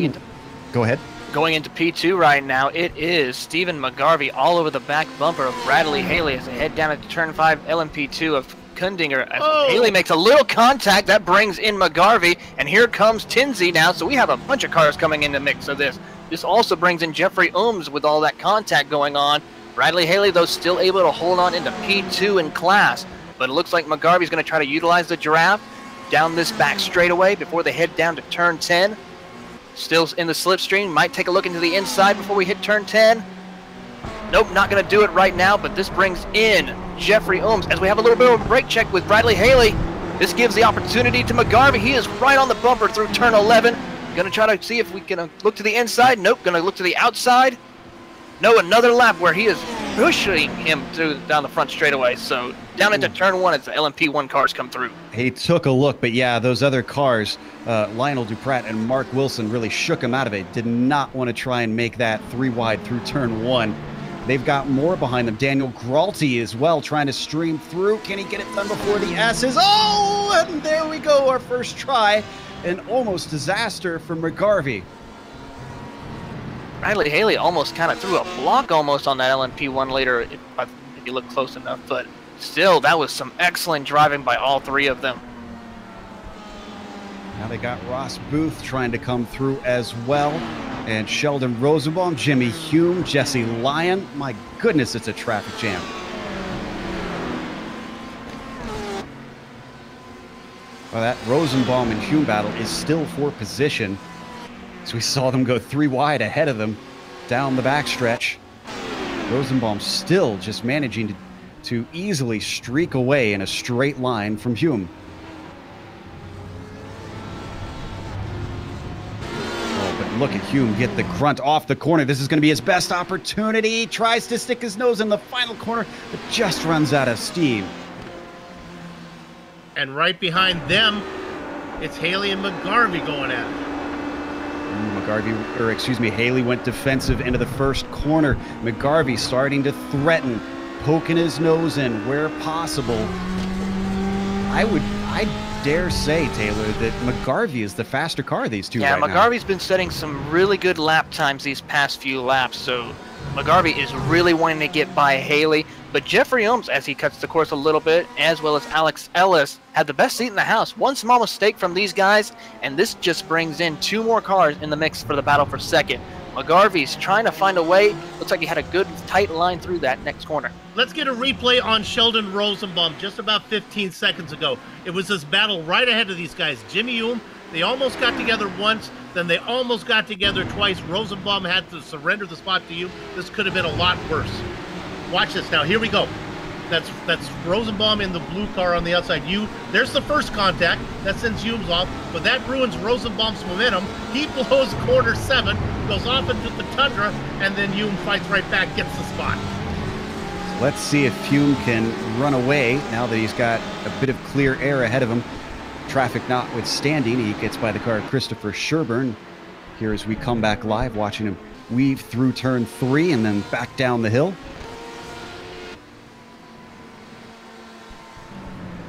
ahead. Going into P2 right now, it is Stephen McGarvey all over the back bumper of Bradley Haley as they head down into turn 5 LMP2 of Kundinger. As Haley makes a little contact, that brings in McGarvey, and here comes Tinsley now, so we have a bunch of cars coming in the mix of this. This also brings in Jeffrey Ooms with all that contact going on. Bradley Haley, though, still able to hold on into P2 in class, but it looks like McGarvey's going to try to utilize the Giraffe down this back straightaway before they head down to turn 10. Still in the slipstream, might take a look into the inside before we hit turn 10. Nope, not going to do it right now, but this brings in Jeffrey Ooms as we have a little bit of a brake check with Bradley Haley. This gives the opportunity to McGarvey. He is right on the bumper through turn 11. Going to try to see if we can look to the inside. Nope, going to look to the outside. No, another lap where he is pushing him down the front straightaway. So down into turn 1 as the LMP1 cars come through. He took a look, but yeah, those other cars, Lionel Duprat and Mark Wilson, really shook him out of it. Did not want to try and make that 3 wide through turn 1. They've got more behind them. Daniel Gralty as well, trying to stream through. Can he get it done before the S's? Oh, and there we go, our first try. An almost disaster for McGarvey. Bradley Haley almost kind of threw a block almost on that LMP1 later, if you look close enough. But still, that was some excellent driving by all three of them. Now they got Ross Booth trying to come through as well. And Sheldon Rosenbaum, Jimmy Hume, Jesse Lyon. My goodness, it's a traffic jam. Well, that Rosenbaum and Hume battle is still for position. So we saw them go 3 wide ahead of them down the backstretch. Rosenbaum still just managing to easily streak away in a straight line from Hume. Oh, but look at Hume get the grunt off the corner. This is going to be his best opportunity. He tries to stick his nose in the final corner, but just runs out of steam. And right behind them, it's Haley and McGarvey going at it. Haley went defensive into the first corner. McGarvey starting to threaten, poking his nose in where possible. I dare say, Taylor, that McGarvey is the faster car of these two right now. Yeah, McGarvey's been setting some really good lap times these past few laps, so McGarvey is really wanting to get by Haley. But Jeffrey Ooms, as he cuts the course a little bit, as well as Alex Ellis, had the best seat in the house. One small mistake from these guys, and this just brings in 2 more cars in the mix for the battle for second. McGarvey's trying to find a way. Looks like he had a good, tight line through that next corner. Let's get a replay on Sheldon Rosenbaum just about 15 seconds ago. It was this battle right ahead of these guys. Jimmy Hume They almost got together once, then they almost got together twice. Rosenbaum had to surrender the spot to you. This could have been a lot worse. Watch this now. Here we go. That's Rosenbaum in the blue car on the outside. There's the first contact. That sends Humes off, but that ruins Rosenbaum's momentum. He blows corner 7, goes off into the tundra, and then Hume fights right back, gets the spot. So let's see if Hume can run away now that he's got a bit of clear air ahead of him. Traffic notwithstanding, he gets by the car of Christopher Sherburne. Here as we come back live, watching him weave through turn 3 and then back down the hill.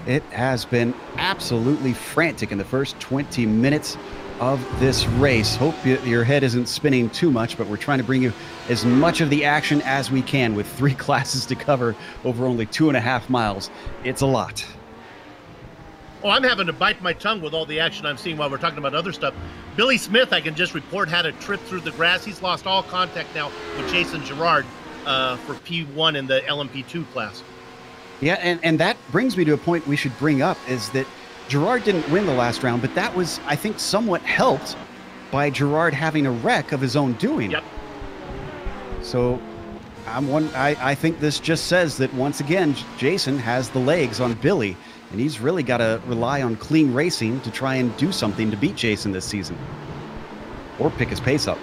It has been absolutely frantic in the first 20 minutes of this race. Hope your head isn't spinning too much, but we're trying to bring you as much of the action as we can with 3 classes to cover over only 2.5 miles. It's a lot. Oh, I'm having to bite my tongue with all the action I'm seeing while we're talking about other stuff. Billy Smith, I can just report, had a trip through the grass. He's lost all contact now with Jason Girard for P1 in the LMP2 class. Yeah, and that brings me to a point we should bring up, is that Girard didn't win the last round, but that was, I think, somewhat helped by Girard having a wreck of his own doing. Yep. So I think this just says that, once again, Jason has the legs on Billy, and he's really got to rely on clean racing to try and do something to beat Jason this season, or pick his pace up.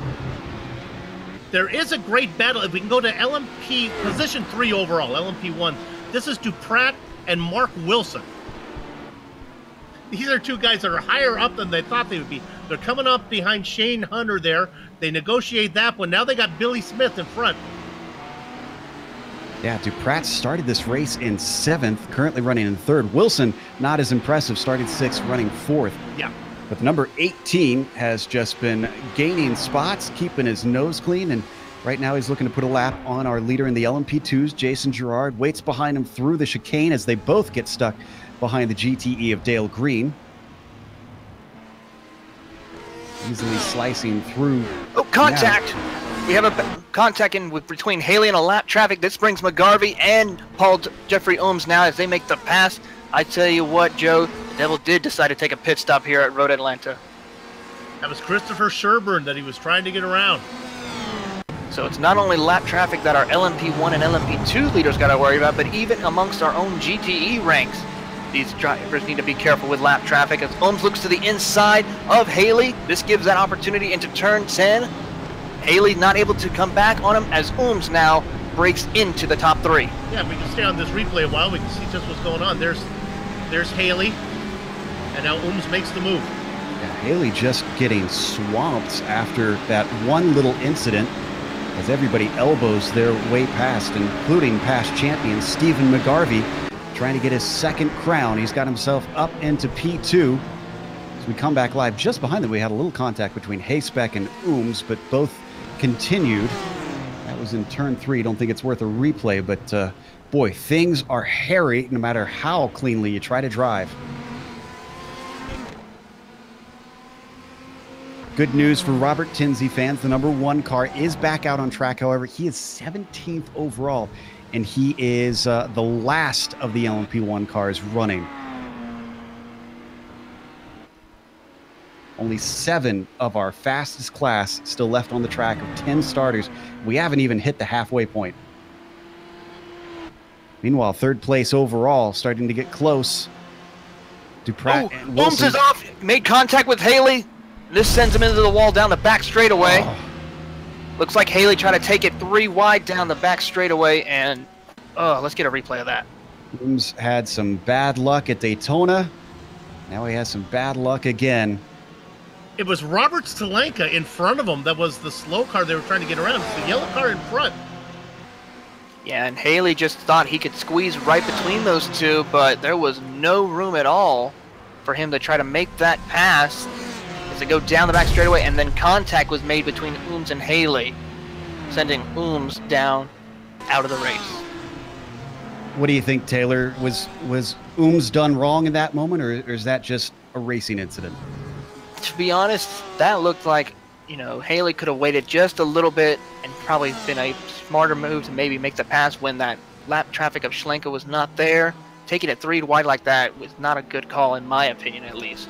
There is a great battle. If we can go to LMP, position 3 overall, LMP1, this is Duprat and Mark Wilson. These are 2 guys that are higher up than they thought they would be. They're coming up behind Shane Hunter there. They negotiate that one. Now they got Billy Smith in front. Yeah, Duprat started this race in 7th, currently running in 3rd. Wilson, not as impressive, started 6th, running 4th. Yeah. But the number 18 has just been gaining spots, keeping his nose clean, and right now he's looking to put a lap on our leader in the LMP2s, Jason Girard. Waits behind him through the chicane as they both get stuck behind the GTE of Dale Green. Easily slicing through. Oh, contact! Now. We have a contact between Haley and a lap traffic. This brings McGarvey and Jeffrey Ohms now as they make the pass. I tell you what, Joe, the Devil did decide to take a pit stop here at Road Atlanta. That was Christopher Sherburne that he was trying to get around. So it's not only lap traffic that our LMP1 and LMP2 leaders got to worry about, but even amongst our own GTE ranks, these drivers need to be careful with lap traffic. As Ohms looks to the inside of Haley, this gives that opportunity into turn 10. Haley not able to come back on him as Ohms now breaks into the top 3. Yeah, if we can stay on this replay a while, we can see just what's going on. There's Haley, and now Ohms makes the move. Yeah, Haley just getting swamped after that one little incident, as everybody elbows their way past, including past champion Stephen McGarvey, trying to get his 2nd crown. He's got himself up into P2. As we come back live, just behind them, we had a little contact between Hayspec and Ohms, but both continued. That was in turn 3. Don't think it's worth a replay, but boy, things are hairy no matter how cleanly you try to drive. Good news for Robert Tinsey fans. The number 1 car is back out on track. However, he is 17th overall, and he is the last of the LMP1 cars running. Only 7 of our fastest class still left on the track of 10 starters. We haven't even hit the halfway point. Meanwhile, 3rd place overall, starting to get close. Duprat and Wilson. Ohms is off, made contact with Haley. This sends him into the wall down the back straightaway. Oh. Looks like Haley tried to take it 3 wide down the back straightaway, and let's get a replay of that. Ohms had some bad luck at Daytona. Now he has some bad luck again. It was Robert Stalenka in front of him that was the slow car they were trying to get around. It's the yellow car in front. Yeah, and Haley just thought he could squeeze right between those 2, but there was no room at all for him to try to make that pass as they go down the back straightaway, and then contact was made between Ohms and Haley, sending Ohms down out of the race. What do you think, Taylor? Was Ohms done wrong in that moment, or is that just a racing incident? To be honest, that looked like, Haley could have waited just a little bit and probably been a smarter move to maybe make the pass when that lap traffic of Schlenker was not there. Taking it 3 wide like that was not a good call, in my opinion, at least.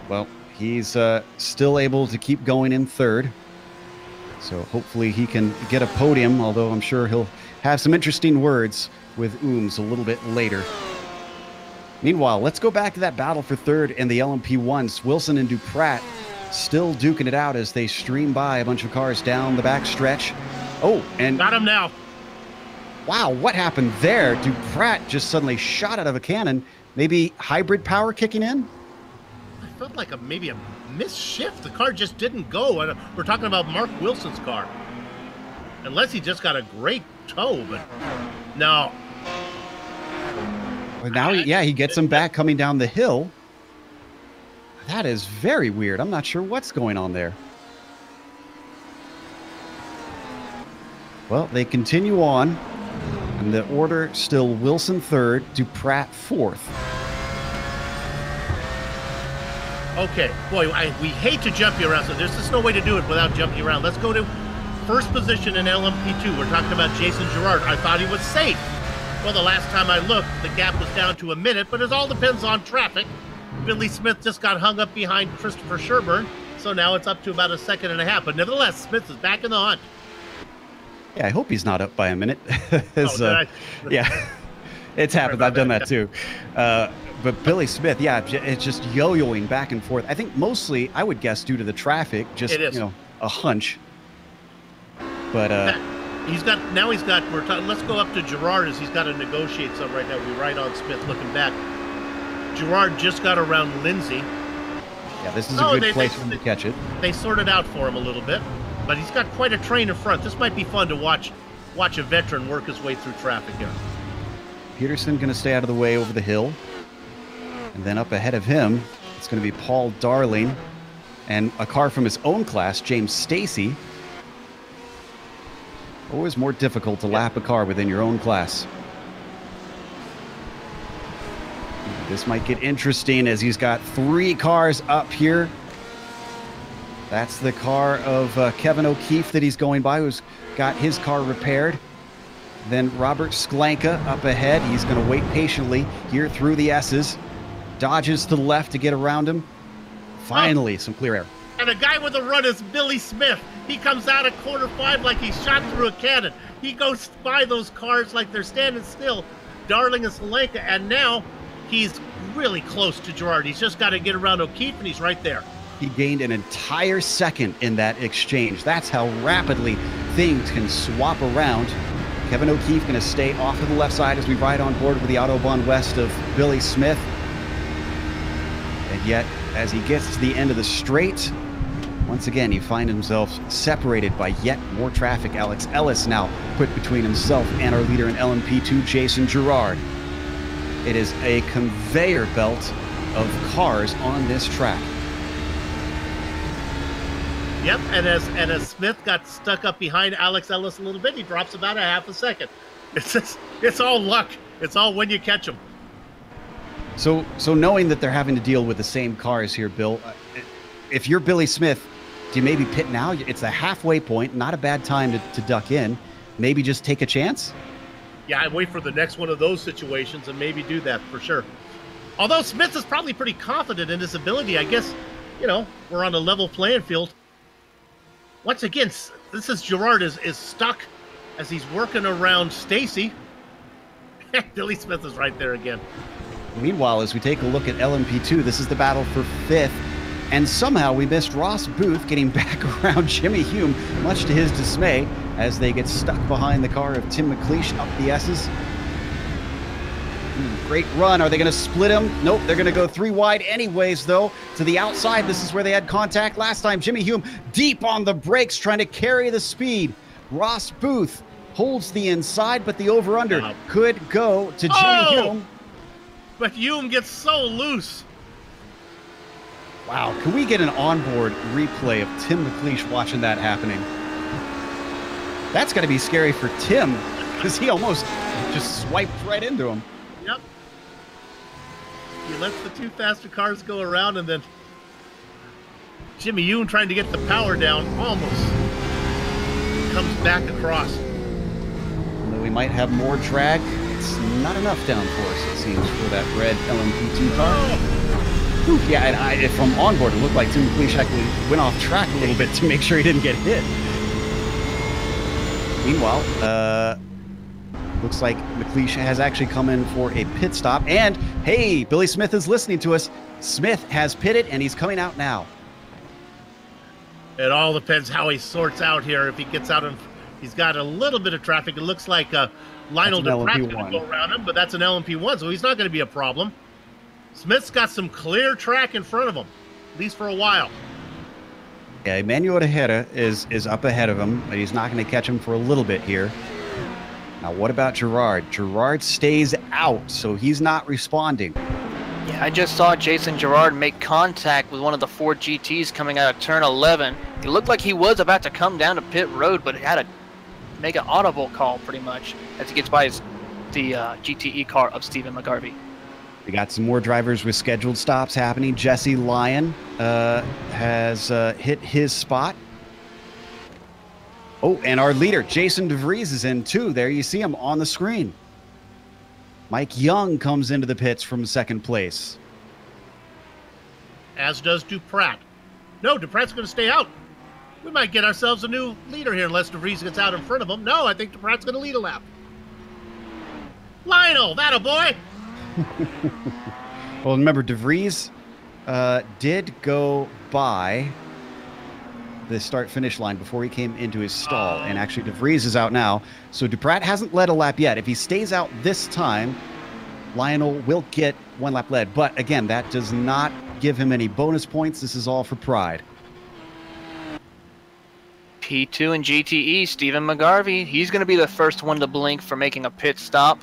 Well, he's still able to keep going in third. So hopefully he can get a podium, although I'm sure he'll have some interesting words with Ooms a little bit later. Meanwhile, let's go back to that battle for third in the LMP1s. Wilson and Duprat still duking it out as they stream by a bunch of cars down the back stretch. Oh, and got him now. Wow, what happened there? Duprat just suddenly shot out of a cannon. Maybe hybrid power kicking in? I felt like maybe a missed shift. The car just didn't go. We're talking about Mark Wilson's car. Unless he just got a great tow, but no. Well, now, yeah, he gets him back coming down the hill. That is very weird. I'm not sure what's going on there. Well, they continue on. And the order still Wilson third, Duprat fourth. Okay, boy, we hate to jump you around, so there's just no way to do it without jumping you around. Let's go to first position in LMP2. We're talking about Jason Girard. I thought he was safe. Well, the last time I looked, the gap was down to a minute, but it all depends on traffic. Billy Smith just got hung up behind Christopher Sherburne, so now it's up to about a second and a half. But nevertheless, Smith is back in the hunt. Yeah, I hope he's not up by a minute. Yeah, it's happened. I've done that too. But Billy Smith, yeah, it's just yo-yoing back and forth. I think mostly, I would guess, due to the traffic, just, you know, a hunch. But let's go up to Girard as he's got to negotiate some right now. We're right on Smith looking back. Girard just got around Lindsay. Yeah, this is a good place for him to catch it. They sorted out for him a little bit, but he's got quite a train in front. This might be fun to watch a veteran work his way through traffic here. Peterson going to stay out of the way over the hill. And then up ahead of him, it's going to be Paul Darling and a car from his own class, James Stacy. Always more difficult to lap a car within your own class. This might get interesting as he's got 3 cars up here. That's the car of Kevin O'Keefe that he's going by, who's got his car repaired. Then Robert Sklanka up ahead. He's going to wait patiently here through the S's. Dodges to the left to get around him. Finally, some clear air. And a guy with a run is Billy Smith. He comes out of corner 5 like he shot through a cannon. He goes by those cars like they're standing still. Darling and Sklanka, and now he's really close to Girard. He's just got to get around O'Keefe, and he's right there. He gained an entire second in that exchange. That's how rapidly things can swap around. Kevin O'Keefe going to stay off to the left side as we ride on board with the Autobahn west of Billy Smith. And yet, as he gets to the end of the straight, once again, he finds himself separated by yet more traffic. Alex Ellis now put between himself and our leader in LMP2, Jason Girard. It is a conveyor belt of cars on this track. Yep, and as Smith got stuck up behind Alex Ellis a little bit, he drops about a half a second. It's all luck. It's all when you catch them. So knowing that they're having to deal with the same cars here, Bill, if you're Billy Smith, do you maybe pit now? It's a halfway point, not a bad time to duck in. Maybe just take a chance? Yeah, I wait for the next one of those situations and maybe do that for sure. Although Smith is probably pretty confident in his ability, I guess, you know, we're on a level playing field. Once again, this is Girard is stuck as he's working around Stacy. Billy Smith is right there again. Meanwhile, as we take a look at LMP2, this is the battle for 5th. And somehow we missed Ross Booth getting back around Jimmy Hume, much to his dismay, as they get stuck behind the car of Tim McLeish up the S's. Great run. Are they going to split him? Nope, they're going to go 3 wide anyways, though. To the outside, this is where they had contact last time. Jimmy Hume deep on the brakes, trying to carry the speed. Ross Booth holds the inside, but the over-under could go to Jimmy Hume. But Hume gets so loose. Wow, can we get an onboard replay of Tim McLeish watching that happening? That's got to be scary for Tim, because he almost just swiped right into him. Yep. He lets the 2 faster cars go around, and then Jimmy Hume, trying to get the power down, almost comes back across. Although we might have more drag, it's not enough downforce, it seems, for that red LMP2 car. Yeah, and from onboard, it looked like Tim McLeish actually went off track a little bit to make sure he didn't get hit. Meanwhile, looks like McLeish has actually come in for a pit stop. And, hey, Billy Smith is listening to us. Smith has pitted, and he's coming out now. It all depends how he sorts out here. If he gets out and he's got a little bit of traffic, it looks like Lionel DePratt's going to go around him, but that's an LMP1, so he's not going to be a problem. Smith's got some clear track in front of him, at least for a while. Yeah, Emmanuel Tejeda is up ahead of him, but he's not going to catch him for a little bit here. Now, what about Gerard? Gerard stays out, so he's not responding. Yeah, I just saw Jason Gerard make contact with one of the Ford GTs coming out of turn 11. It looked like he was about to come down to pit road, but had to make an audible call pretty much as he gets by the GTE car of Stephen McGarvey. We got some more drivers with scheduled stops happening. Jesse Lyon has hit his spot. Oh, and our leader, Jason DeVries, is in too. There you see him on the screen. Mike Young comes into the pits from second place. As does DuPratt. No, DuPratt's going to stay out. We might get ourselves a new leader here unless DeVries gets out in front of him. No, I think DuPratt's going to lead a lap. Lionel, that a boy. Well, remember, DeVries did go by the start-finish line before he came into his stall, and actually DeVries is out now, so DuPratt hasn't led a lap yet. If he stays out this time, Lionel will get one lap led, but again, that does not give him any bonus points. This is all for pride. P2 and GTE, Stephen McGarvey, he's going to be the first one to blink for making a pit stop.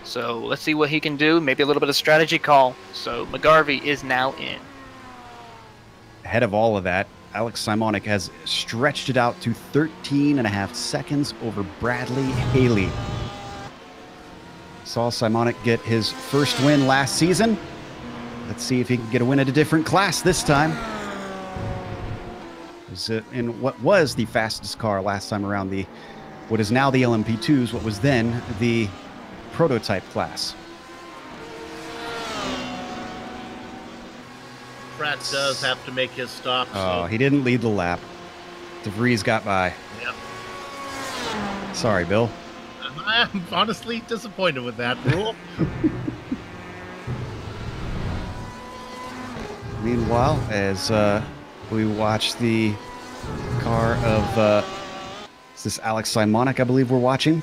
So let's see what he can do. Maybe a little bit of strategy call. So McGarvey is now in. Ahead of all of that, Alex Simonik has stretched it out to 13.5 seconds over Bradley Haley. Saw Simonik get his first win last season. Let's see if he can get a win at a different class this time. In what was the fastest car last time around, what is now the LMP2s, what was then the prototype class. Pratt does have to make his stop. Oh, he didn't lead the lap. DeVries got by. Yep. Sorry, Bill. I'm honestly disappointed with that rule. Meanwhile, as we watch the car of is this Alex Simonik, I believe we're watching,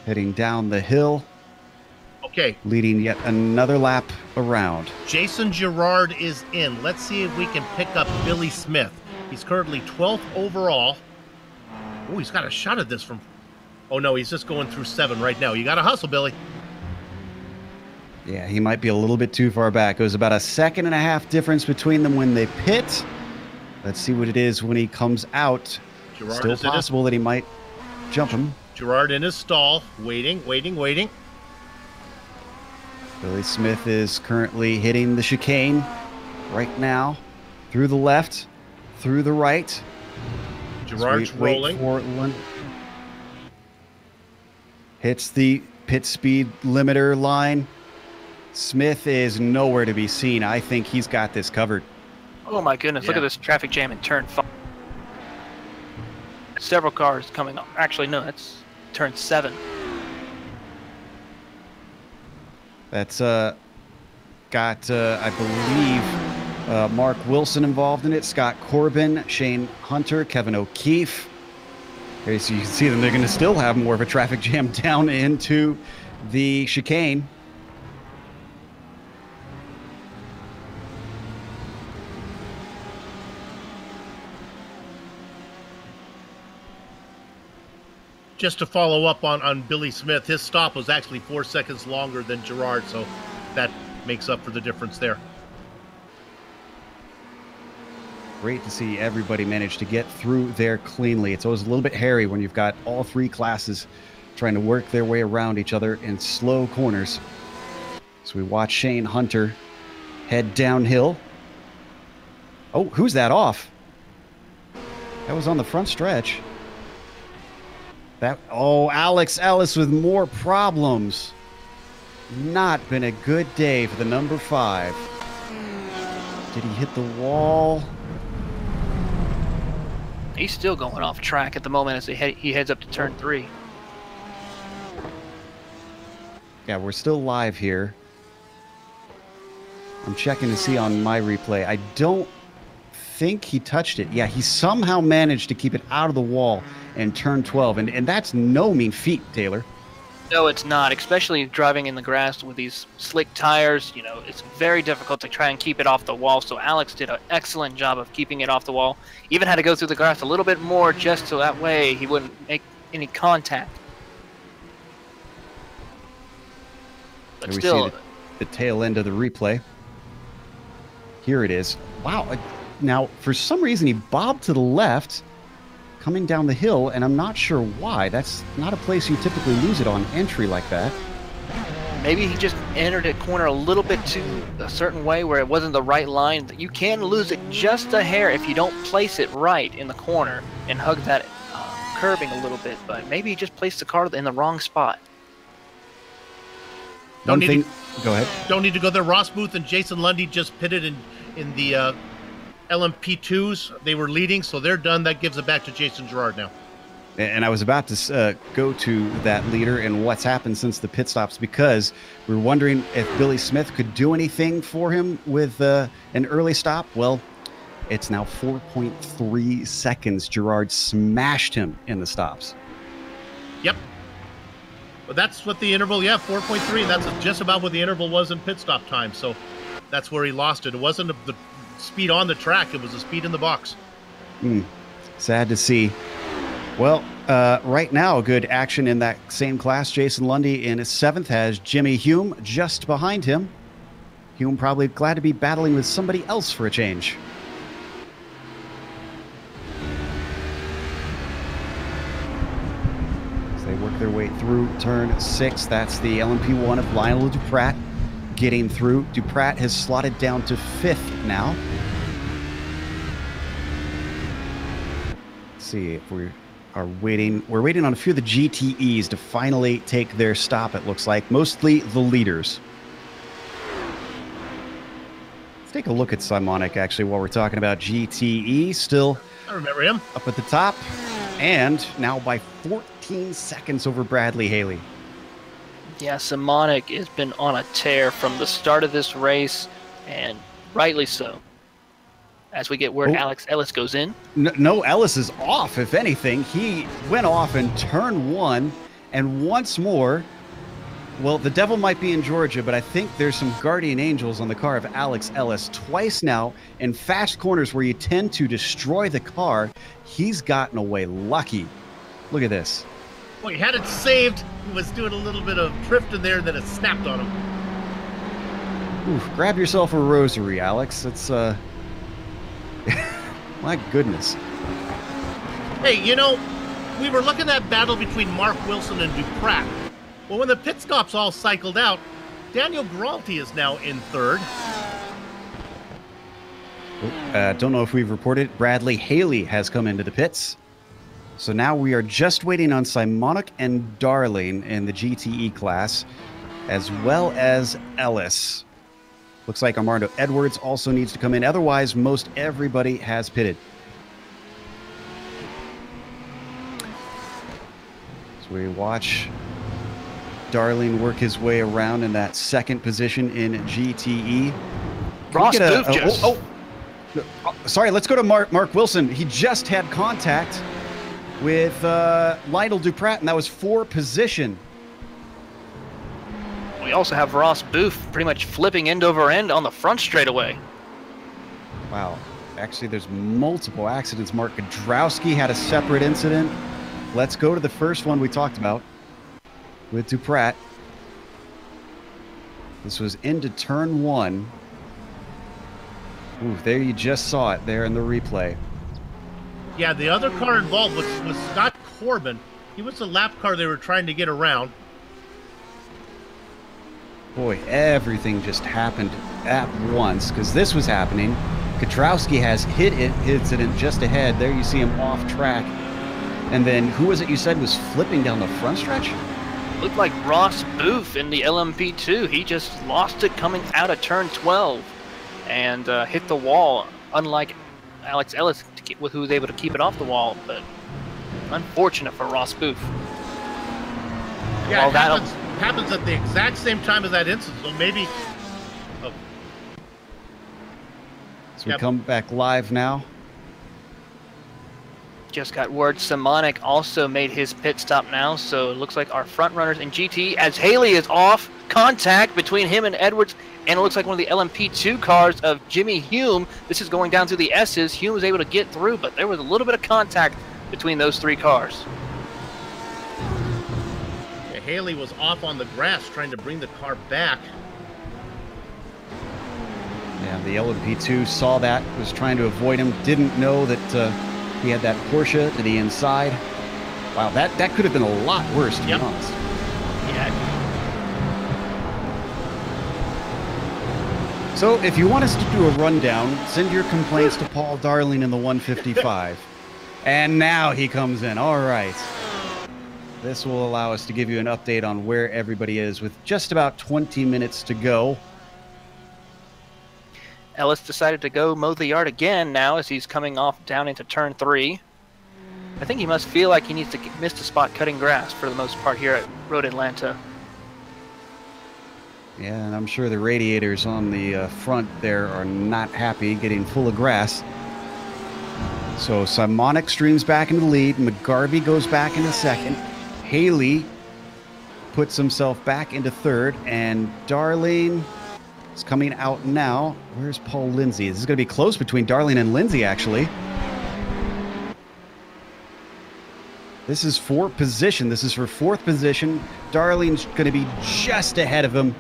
heading down the hill. Okay. Leading yet another lap around. Jason Gerard is in. Let's see if we can pick up Billy Smith. He's currently 12th overall. Oh, he's got a shot at this from... Oh, no, he's just going through 7 right now. You got to hustle, Billy. Yeah, he might be a little bit too far back. It was about a 1.5 seconds difference between them when they pit. Let's see what it is when he comes out. Gerard Still possible that he might jump him. Gerard in his stall, waiting. Billy Smith is currently hitting the chicane right now. Through the left, through the right. Gerard's rolling. Hits the pit speed limiter line. Smith is nowhere to be seen. I think he's got this covered. Oh my goodness, look at this traffic jam in turn 5. Several cars coming up. Actually, no, that's turn 7. That's got, I believe, Mark Wilson involved in it, Scott Corbin, Shane Hunter, Kevin O'Keefe. Okay, so you can see them. They're going to still have more of a traffic jam down into the chicane. Just to follow up on Billy Smith, his stop was actually 4 seconds longer than Gerard, so that makes up for the difference there. Great to see everybody manage to get through there cleanly. It's always a little bit hairy when you've got all 3 classes trying to work their way around each other in slow corners. So we watch Shane Hunter head downhill. Oh, who's that off? That was on the front stretch. Oh, Alex Ellis with more problems. not been a good day for the number 5. Did he hit the wall? He's still going off track at the moment as he heads up to turn 3. Yeah, we're still live here. I'm checking to see on my replay. I don't think he touched it. Yeah, he somehow managed to keep it out of the wall in turn 12, and that's no mean feat, Taylor. No, it's not, especially driving in the grass with these slick tires. You know, it's very difficult to try and keep it off the wall, so Alex did an excellent job of keeping it off the wall. Even had to go through the grass a little bit more just so that way he wouldn't make any contact. But Here still, we see the tail end of the replay. Here it is. Wow. Now, for some reason, he bobbed to the left coming down the hill, and I'm not sure why. That's not a place you typically lose it on entry like that. maybe he just entered a corner a little bit too a certain way where it wasn't the right line. You can lose it just a hair if you don't place it right in the corner and hug that curbing a little bit, but maybe he just placed the car in the wrong spot. Go ahead. Don't need to go there. Ross Booth and Jason Lundy just pitted in the LMP2s. They were leading, so they're done. That gives it back to Jason Gerard now. And I was about to go to that leader and what's happened since the pit stops, because we were wondering if Billy Smith could do anything for him with an early stop. Well, it's now 4.3 seconds. Gerard smashed him in the stops. Yep. But that's what the interval, 4.3. That's just about what the interval was in pit stop time. So that's where he lost it. It wasn't the speed on the track. It was the speed in the box. Sad to see. Well, right now, good action in that same class. Jason Lundy in his 7th has Jimmy Hume just behind him. Hume probably glad to be battling with somebody else for a change. As they work their way through turn 6, that's the LMP1 of Lionel Duprat getting through. Duprat has slotted down to 5th now. Let's see if we're waiting on a few of the GTEs to finally take their stop, it looks like. Mostly the leaders. Let's take a look at Simonic, actually, while we're talking about GTE. Still I remember him. Up at the top, and now by 14 seconds over Bradley Haley. Yeah, Simonic has been on a tear from the start of this race, and rightly so. As we get word Alex Ellis goes in. No, Ellis is off, if anything. He went off in turn 1, and once more, well, the devil might be in Georgia, but I think there's some guardian angels on the car of Alex Ellis. Twice now, in fast corners where you tend to destroy the car, he's gotten away lucky. Look at this. Well, he had it saved. He was doing a little bit of drift in there, and then it snapped on him. Oof, grab yourself a rosary, Alex. It's, my goodness. Hey, you know, we were looking at that battle between Mark Wilson and Duprat. Well, when the pit stops all cycled out, Daniel Giralti is now in 3rd. Don't know if we've reported. Bradley Haley has come into the pits. So now we are just waiting on Simonic and Darling in the GTE class, as well as Ellis. Looks like Armando Edwards also needs to come in. Otherwise, most everybody has pitted. So we watch Darling work his way around in that 2nd position in GTE. Ross Booth sorry, let's go to Mark Wilson. He just had contact with Lionel Duprat, and that was 4 position. We also have Ross Booth pretty much flipping end over end on the front straightaway. Wow. Actually, there's multiple accidents. Mark Gadrowski had a separate incident. Let's go to the first one we talked about with Duprat. This was into turn 1. Ooh, there you just saw it there in the replay. Yeah, the other car involved was Scott Corbin. He was the lap car they were trying to get around. Boy, everything just happened at once, because this was happening. Katrowski has hit it, incident just ahead. There you see him off track. And then, who was it you said was flipping down the front stretch? Looked like Ross Booth in the LMP2. He just lost it coming out of turn 12 and hit the wall, unlike Alex Ellis, who was able to keep it off the wall, but unfortunate for Ross Booth. Yeah, it happens at the exact same time as that incident, so maybe... Oh. So we come back live now. Just got word Simonic also made his pit stop now, so it looks like our front runners in GT, as Haley is off, contact between him and Edwards, and it looks like one of the LMP2 cars of Jimmy Hume. This is going down through the S's. Hume was able to get through, but there was a little bit of contact between those three cars. Yeah, Haley was off on the grass trying to bring the car back. Yeah, the LMP2 saw that, was trying to avoid him, didn't know that he had that Porsche to the inside. Wow, that could have been a lot worse, to be honest. Yeah. So if you want us to do a rundown, send your complaints to Paul Darling in the 155. And now he comes in. All right. This will allow us to give you an update on where everybody is with just about 20 minutes to go. Ellis decided to go mow the yard again now as he's coming off down into turn 3. I think he must feel like he needs to miss the spot cutting grass for the most part here at Road Atlanta. Yeah, and I'm sure the radiators on the front there are not happy getting full of grass. So Simonic streams back into the lead. McGarvey goes back into second. Haley puts himself back into third. And Darling is coming out now. Where's Paul Lindsay? This is going to be close between Darling and Lindsay, actually. This is for position. This is for fourth position. Darling's going to be just ahead of him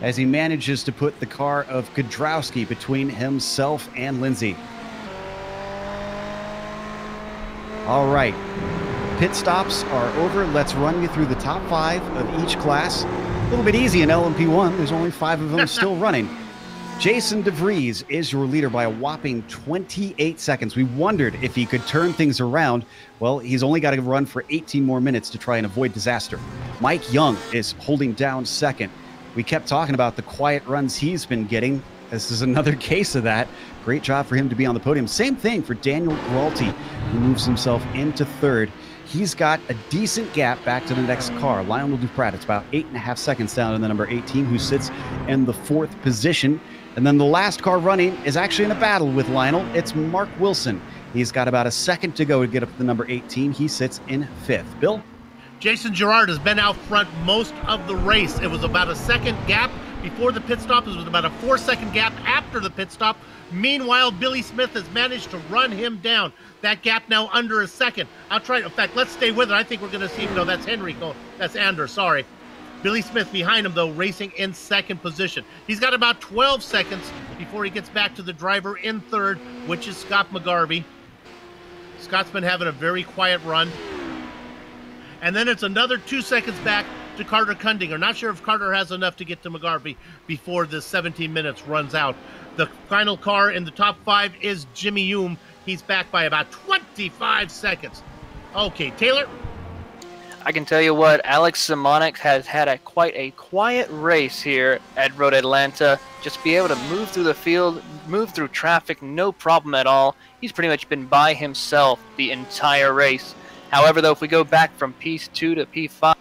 as he manages to put the car of Kudrowski between himself and Lindsay. All right, pit stops are over. Let's run you through the top 5 of each class. A little bit easy in LMP1. There's only 5 of them still running. Jason DeVries is your leader by a whopping 28 seconds. We wondered if he could turn things around. Well, he's only got to run for 18 more minutes to try and avoid disaster. Mike Young is holding down second. We kept talking about the quiet runs he's been getting. This is another case of that. Great job for him to be on the podium. Same thing for Daniel Gralty, who moves himself into third. He's got a decent gap back to the next car, Lionel Duprat. It's about 8.5 seconds down to the number 18, who sits in the 4th position. And then the last car running is actually in a battle with Lionel. It's Mark Wilson. He's got about a second to go to get up to the number 18. He sits in 5th. Bill? Jason Girard has been out front most of the race. It was about a second gap before the pit stop. It was about a 4-second gap after the pit stop. Meanwhile, Billy Smith has managed to run him down. That gap now under a second. I'll try. In fact, let's stay with it. I think we're going to see. No, that's Henrico. That's Anders. Sorry. Billy Smith behind him, though, racing in 2nd position. He's got about 12 seconds before he gets back to the driver in 3rd, which is Scott McGarvey. Scott's been having a very quiet run. And then it's another 2 seconds back to Carter Kundinger. Not sure if Carter has enough to get to McGarvey before the 17 minutes runs out. The final car in the top 5 is Jimmy Hume. He's back by about 25 seconds. Okay, Taylor? I can tell you what, Alex Simonic has had quite a quiet race here at Road Atlanta. Just be able to move through the field, move through traffic, no problem at all. He's pretty much been by himself the entire race. However, though, if we go back from P2 to P5,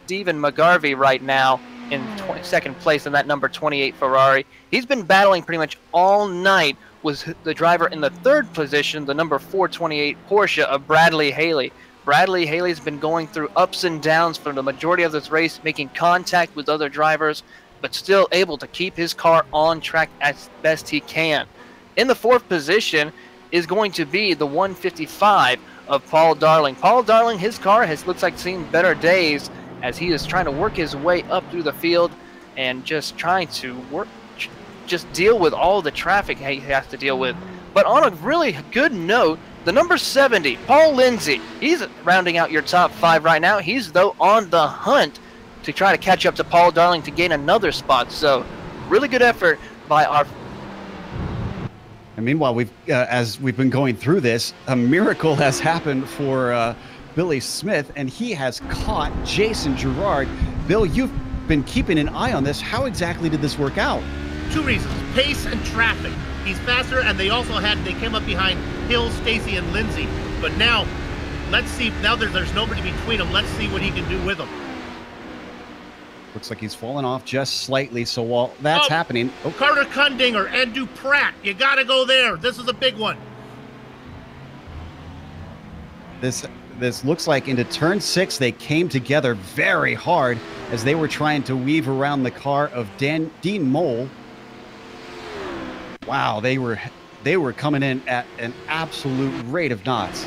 Stephen McGarvey right now in 22nd place in that number 28 Ferrari. He's been battling pretty much all night with the driver in the 3rd position, the number 428 Porsche of Bradley Haley. Bradley Haley's been going through ups and downs for the majority of this race, making contact with other drivers, but still able to keep his car on track as best he can. In the 4th position is going to be the 155 of Paul Darling. Paul Darling, his car looks like seen better days as he is trying to work his way up through the field and just trying to deal with all the traffic he has to deal with. But on a really good note, the number 70, Paul Lindsay, he's rounding out your top 5 right now. He's, though, on the hunt to try to catch up to Paul Darling to gain another spot. So, really good effort by our... And meanwhile, as we've been going through this, a miracle has happened for Billy Smith, and he has caught Jason Girard. Bill, you've been keeping an eye on this. How exactly did this work out? 2 reasons: pace and traffic. He's faster, and they came up behind Hill, Stacy, and Lindsay. But now, let's see. Now there's nobody between them. Let's see what he can do with them. Looks like he's fallen off just slightly. So while that's happening, Carter Kundinger, Andrew Pratt, you got to go there. This is a big one. This looks like into turn 6 they came together very hard as they were trying to weave around the car of Dean Mole. Wow, they were coming in at an absolute rate of knots.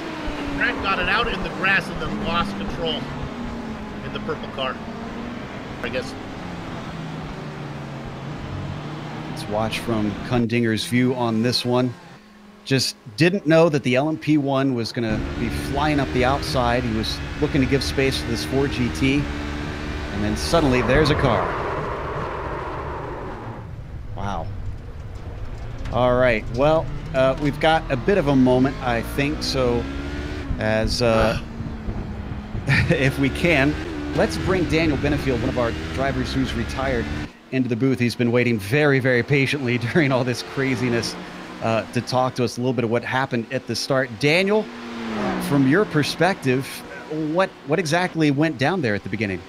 Pratt got it out in the grass and then lost control in the purple car, I guess. Let's watch from Kundinger's view on this one. Just didn't know that the LMP1 was going to be flying up the outside. He was looking to give space to this Ford GT. And then suddenly there's a car. Wow. All right. Well, we've got a bit of a moment, I think. So as if we can, let's bring Daniel Benefield, one of our drivers who's retired, into the booth. He's been waiting very, very patiently during all this craziness to talk to us a little bit of what happened at the start. Daniel, from your perspective, what exactly went down there at the beginning?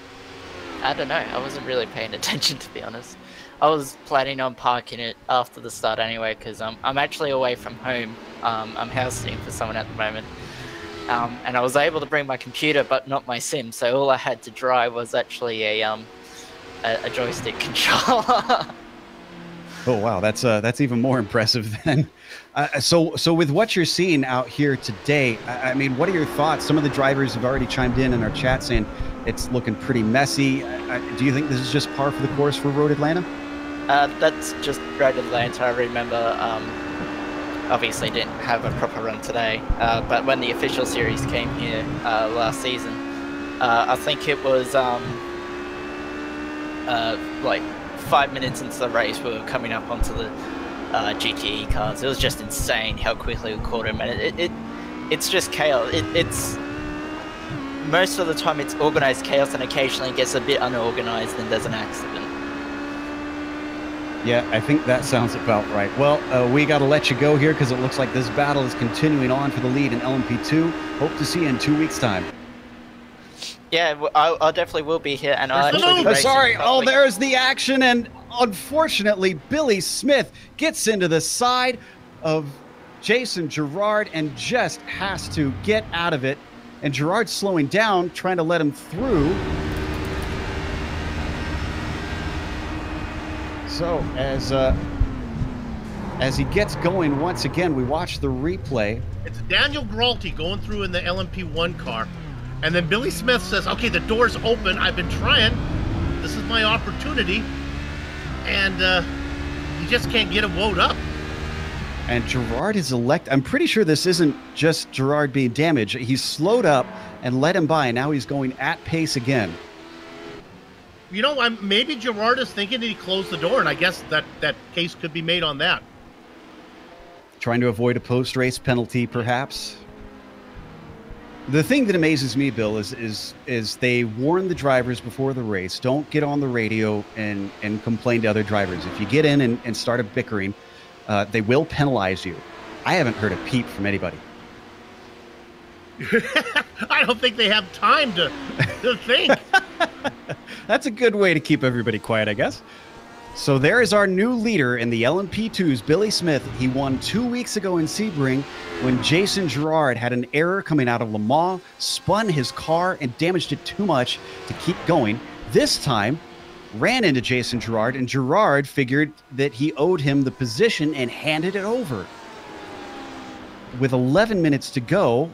I don't know. I wasn't really paying attention, to be honest. I was planning on parking it after the start anyway, because I'm actually away from home. I'm house sitting for someone at the moment. And I was able to bring my computer, but not my sim. So all I had to drive was actually a joystick controller. Oh wow, that's even more impressive then. So with what you're seeing out here today, I mean, what are your thoughts? Some of the drivers have already chimed in our chat saying it's looking pretty messy. Do you think this is just par for the course for Road Atlanta? That's just Road Atlanta. I remember, obviously didn't have a proper run today, but when the official series came here last season, I think it was like 5 minutes into the race, we were coming up onto the GTE cars. It was just insane how quickly we caught him, and it's just chaos. It's most of the time it's organized chaos, and occasionally it gets a bit unorganized and there's an accident. Yeah, I think that sounds about right. Well, we got to let you go here because it looks like this battle is continuing on for the lead in LMP2. Hope to see you in 2 weeks' time. Yeah, I definitely will be here, and I'll actually be racing. Sorry, there's the action, and unfortunately, Billy Smith gets into the side of Jason Girard and just has to get out of it. And Girard's slowing down, trying to let him through. So as he gets going once again, we watch the replay. It's Daniel Gralty going through in the LMP1 car. And then Billy Smith says, okay, the door's open. I've been trying. This is my opportunity. And he just can't get him woed up. And Girard is I'm pretty sure this isn't just Girard being damaged. He's slowed up and let him by, and now he's going at pace again. You know, maybe Girard is thinking that he closed the door, and I guess that case could be made on that. Trying to avoid a post-race penalty, perhaps. The thing that amazes me, Bill, is they warn the drivers before the race, don't get on the radio and complain to other drivers. If you get in and start a bickering, they will penalize you. I haven't heard a peep from anybody. I don't think they have time to think. That's a good way to keep everybody quiet, I guess. So there is our new leader in the LMP2s, Billy Smith. He won 2 weeks ago in Sebring when Jason Girard had an error coming out of Le Mans, spun his car and damaged it too much to keep going. This time, ran into Jason Girard, and Girard figured that he owed him the position and handed it over. With 11 minutes to go,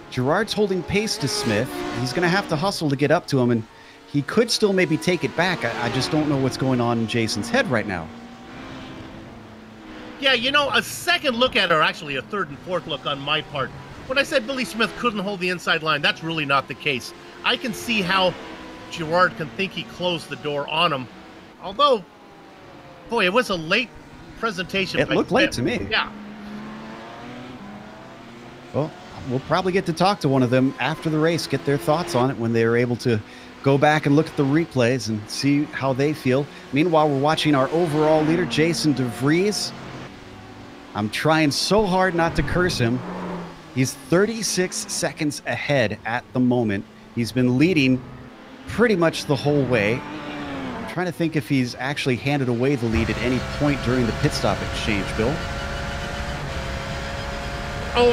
Girard's holding pace to Smith. He's going to have to hustle to get up to him, and he could still maybe take it back. I just don't know what's going on in Jason's head right now. Yeah, you know, a second look at her, actually a third and fourth look on my part. When I said Billy Smith couldn't hold the inside line, that's really not the case. I can see how Girard can think he closed the door on him. Although, boy, it was a late presentation. It looked late to me. Yeah. Well, we'll probably get to talk to one of them after the race, get their thoughts on it when they were able to go back and look at the replays and see how they feel. Meanwhile, we're watching our overall leader, Jason DeVries. I'm trying so hard not to curse him. He's 36 seconds ahead at the moment. He's been leading pretty much the whole way. I'm trying to think if he's actually handed away the lead at any point during the pit stop exchange, Bill. Oh,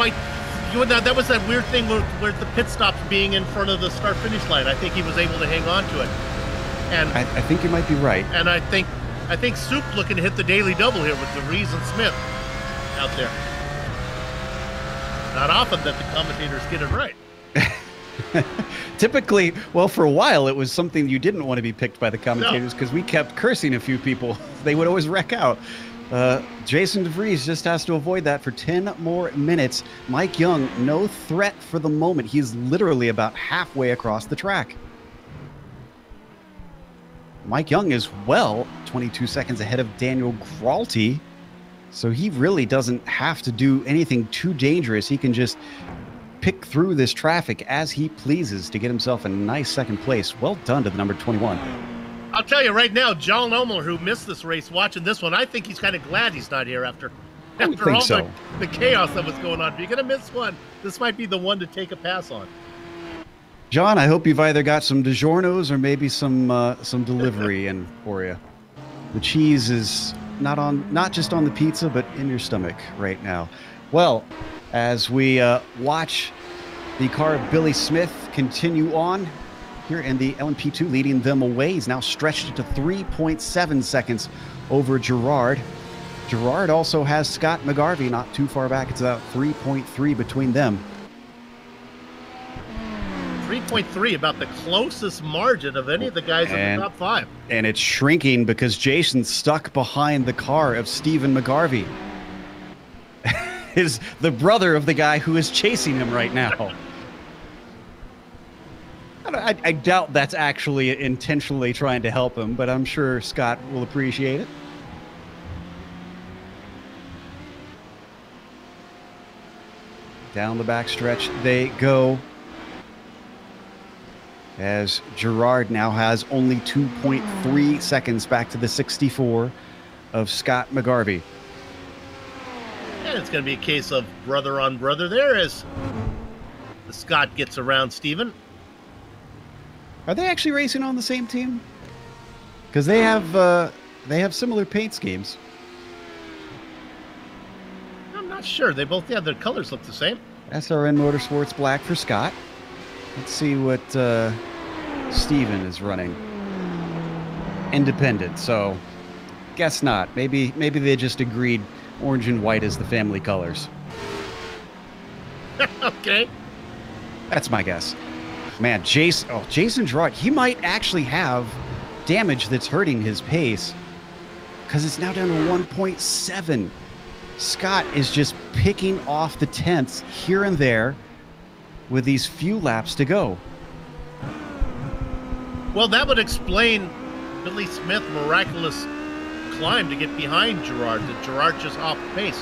that was that weird thing where the pit stops being in front of the start-finish line. I think he was able to hang on to it. And I think you might be right. And I think Soup looking to hit the daily double here with DeVries and Smith out there. Not often that the commentators get it right. Typically, well, for a while, it was something you didn't want to be picked by the commentators because we kept cursing a few people. They would always wreck out. Jason DeVries just has to avoid that for 10 more minutes. Mike Young, no threat for the moment. He's literally about halfway across the track. Mike Young is, well, 22 seconds ahead of Daniel Gralty. So he really doesn't have to do anything too dangerous. He can just pick through this traffic as he pleases to get himself a nice second place. Well done to the number 21. I'll tell you right now, John Omler, who missed this race, watching this one, I think he's kind of glad he's not here after all the chaos that was going on. If you're going to miss one, this might be the one to take a pass on. John, I hope you've either got some DiGiorno's or maybe some delivery in for you. The cheese is not just on the pizza, but in your stomach right now. Well, as we watch the car of Billy Smith continue on here in the LMP2, leading them away. He's now stretched to 3.7 seconds over Gerard. Gerard also has Scott McGarvey not too far back. It's about 3.3 between them. 3.3, about the closest margin of any of the guys in the top five. And it's shrinking because Jason's stuck behind the car of Stephen McGarvey. Is the brother of the guy who is chasing him right now. I doubt that's actually intentionally trying to help him, but I'm sure Scott will appreciate it. Down the backstretch they go, as Gerard now has only 2.3 seconds back to the 64 of Scott McGarvey. And it's going to be a case of brother on brother there as the Scott gets around Steven. Are they actually racing on the same team? Because they have similar paint schemes. I'm not sure. They both, their colors look the same. SRN Motorsports black for Scott. Let's see what Steven is running. Independent, so guess not. Maybe they just agreed orange and white is the family colors. Okay. That's my guess. Man, Jason Gerard, he might actually have damage that's hurting his pace because it's now down to 1.7. Scott is just picking off the tenths here and there with these few laps to go. Well, that would explain Billy Smith's miraculous climb to get behind Gerard. That Gerard just off pace.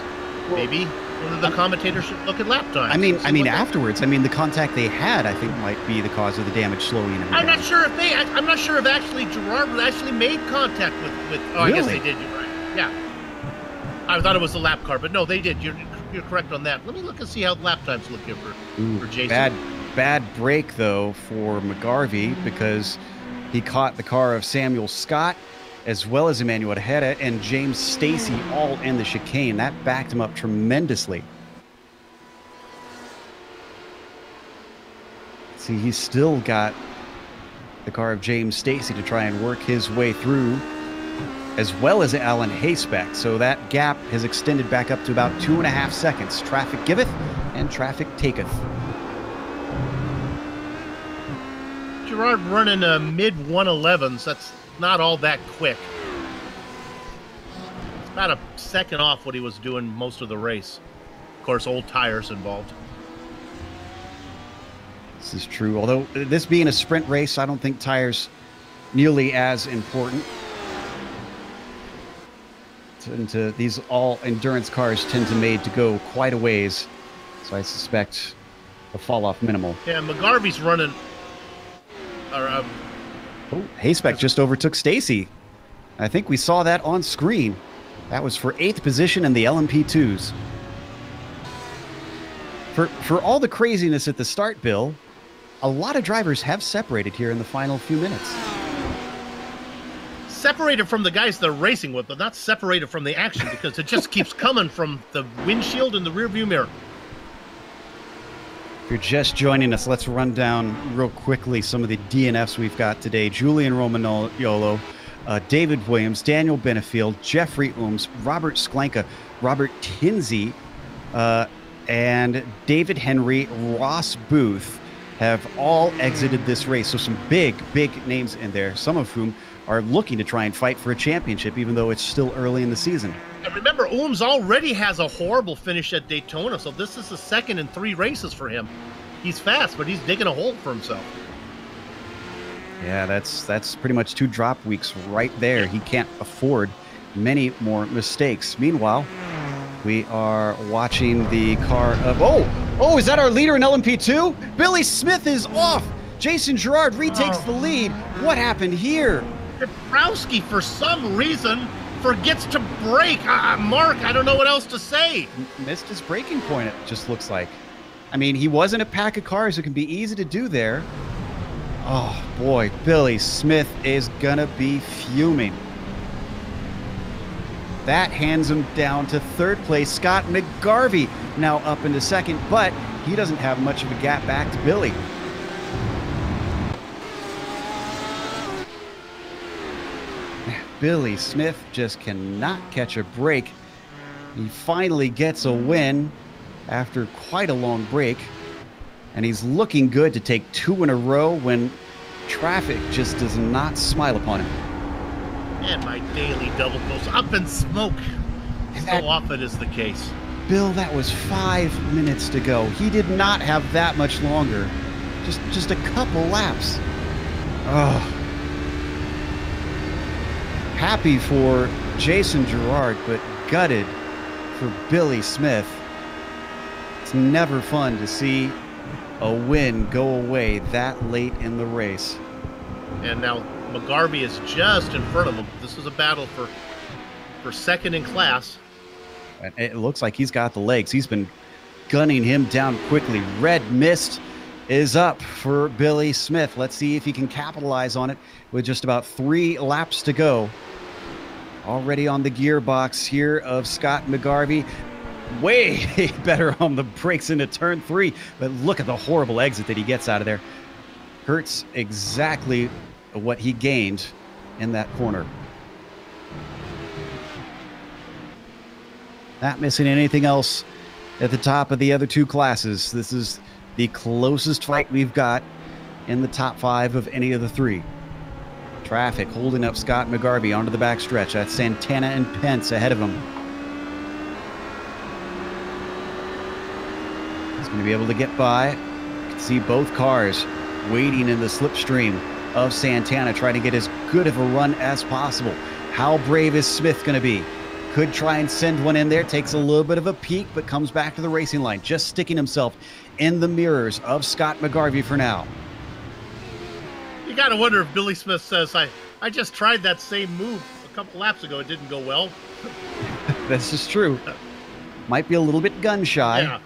Maybe one of the commentators should look at lap time. I mean, afterwards. The contact they had, I think, might be the cause of the damage slowing him down. I'm not sure if actually Gerard actually made contact with. Oh, really? I guess they did. You're right. Yeah. I thought it was the lap car, but no, they did. You're correct on that. Let me look and see how lap times look here for Jason. Bad break though for McGarvey because he caught the car of Samuel Scott as well as Emmanuel Tejeda and James Stacy all in the chicane. That backed him up tremendously. See, he's still got the car of James Stacy to try and work his way through, as well as Alan Hayspec. So that gap has extended back up to about 2.5 seconds. Traffic giveth and traffic taketh. Gerard running mid 111s. That's not all that quick. It's about a second off what he was doing most of the race. Of course, old tires involved. This is true. Although this being a sprint race, I don't think tires nearly as important. These all endurance cars tend to made to go quite a ways. So I suspect the fall off minimal. Yeah, McGarvey's running. Oh, Hayspec just overtook Stacy. I think we saw that on screen. That was for 8th position in the LMP2s. For all the craziness at the start, Bill, a lot of drivers have separated here in the final few minutes. Separated from the guys they're racing with, but not separated from the action because it just keeps coming from the windshield and the rearview mirror. If you're just joining us, let's run down real quickly some of the DNFs we've got today. Julian Romagnolo, David Williams, Daniel Benefield, Jeffrey Ooms, Robert Sklanka, Robert Tinsey, and David Henry, Ross Booth have all exited this race. So some big names in there, some of whom are looking to try and fight for a championship, even though it's still early in the season. And remember, Ooms already has a horrible finish at Daytona, so this is the second in 3 races for him. He's fast, but he's digging a hole for himself. Yeah, that's pretty much 2 drop weeks right there. He can't afford many more mistakes. Meanwhile, we are watching the car of... Oh, is that our leader in LMP2? Billy Smith is off. Jason Girard retakes the lead. What happened here? Petrowski, for some reason, forgets to brake. Mark, I don't know what else to say. Missed his braking point, it just looks like. I mean, he was in a pack of cars. It can be easy to do there. Oh, boy, Billy Smith is going to be fuming. That hands him down to 3rd place. Scott McGarvey now up into 2nd, but he doesn't have much of a gap back to Billy. Billy Smith just cannot catch a break. He finally gets a win after quite a long break, and he's looking good to take 2 in a row when traffic just does not smile upon him. And my daily double goes up in smoke. So often is the case. Bill, that was 5 minutes to go. He did not have that much longer. Just a couple laps. Oh. Happy for Jason Girard, but gutted for Billy Smith. It's never fun to see a win go away that late in the race. And now McGarvey is just in front of him. This is a battle for 2nd in class. And it looks like he's got the legs. He's been gunning him down quickly. Red mist is up for Billy Smith. Let's see if he can capitalize on it with just about 3 laps to go. Already on the gearbox here of Scott McGarvey. Way better on the brakes into turn 3. But look at the horrible exit that he gets out of there. Hurts exactly what he gained in that corner. Not missing anything else at the top of the other 2 classes. This is the closest fight we've got in the top 5 of any of the 3. Traffic holding up Scott McGarvey onto the backstretch. That's Santana and Pence ahead of him. He's going to be able to get by. You can see both cars waiting in the slipstream of Santana, trying to get as good of a run as possible. How brave is Smith going to be? Could try and send one in there. Takes a little bit of a peek, but comes back to the racing line. Just sticking himself in the mirrors of Scott McGarvey for now. You got to wonder if Billy Smith says, I just tried that same move a couple laps ago. It didn't go well. This is true. Might be a little bit gun shy. Yeah.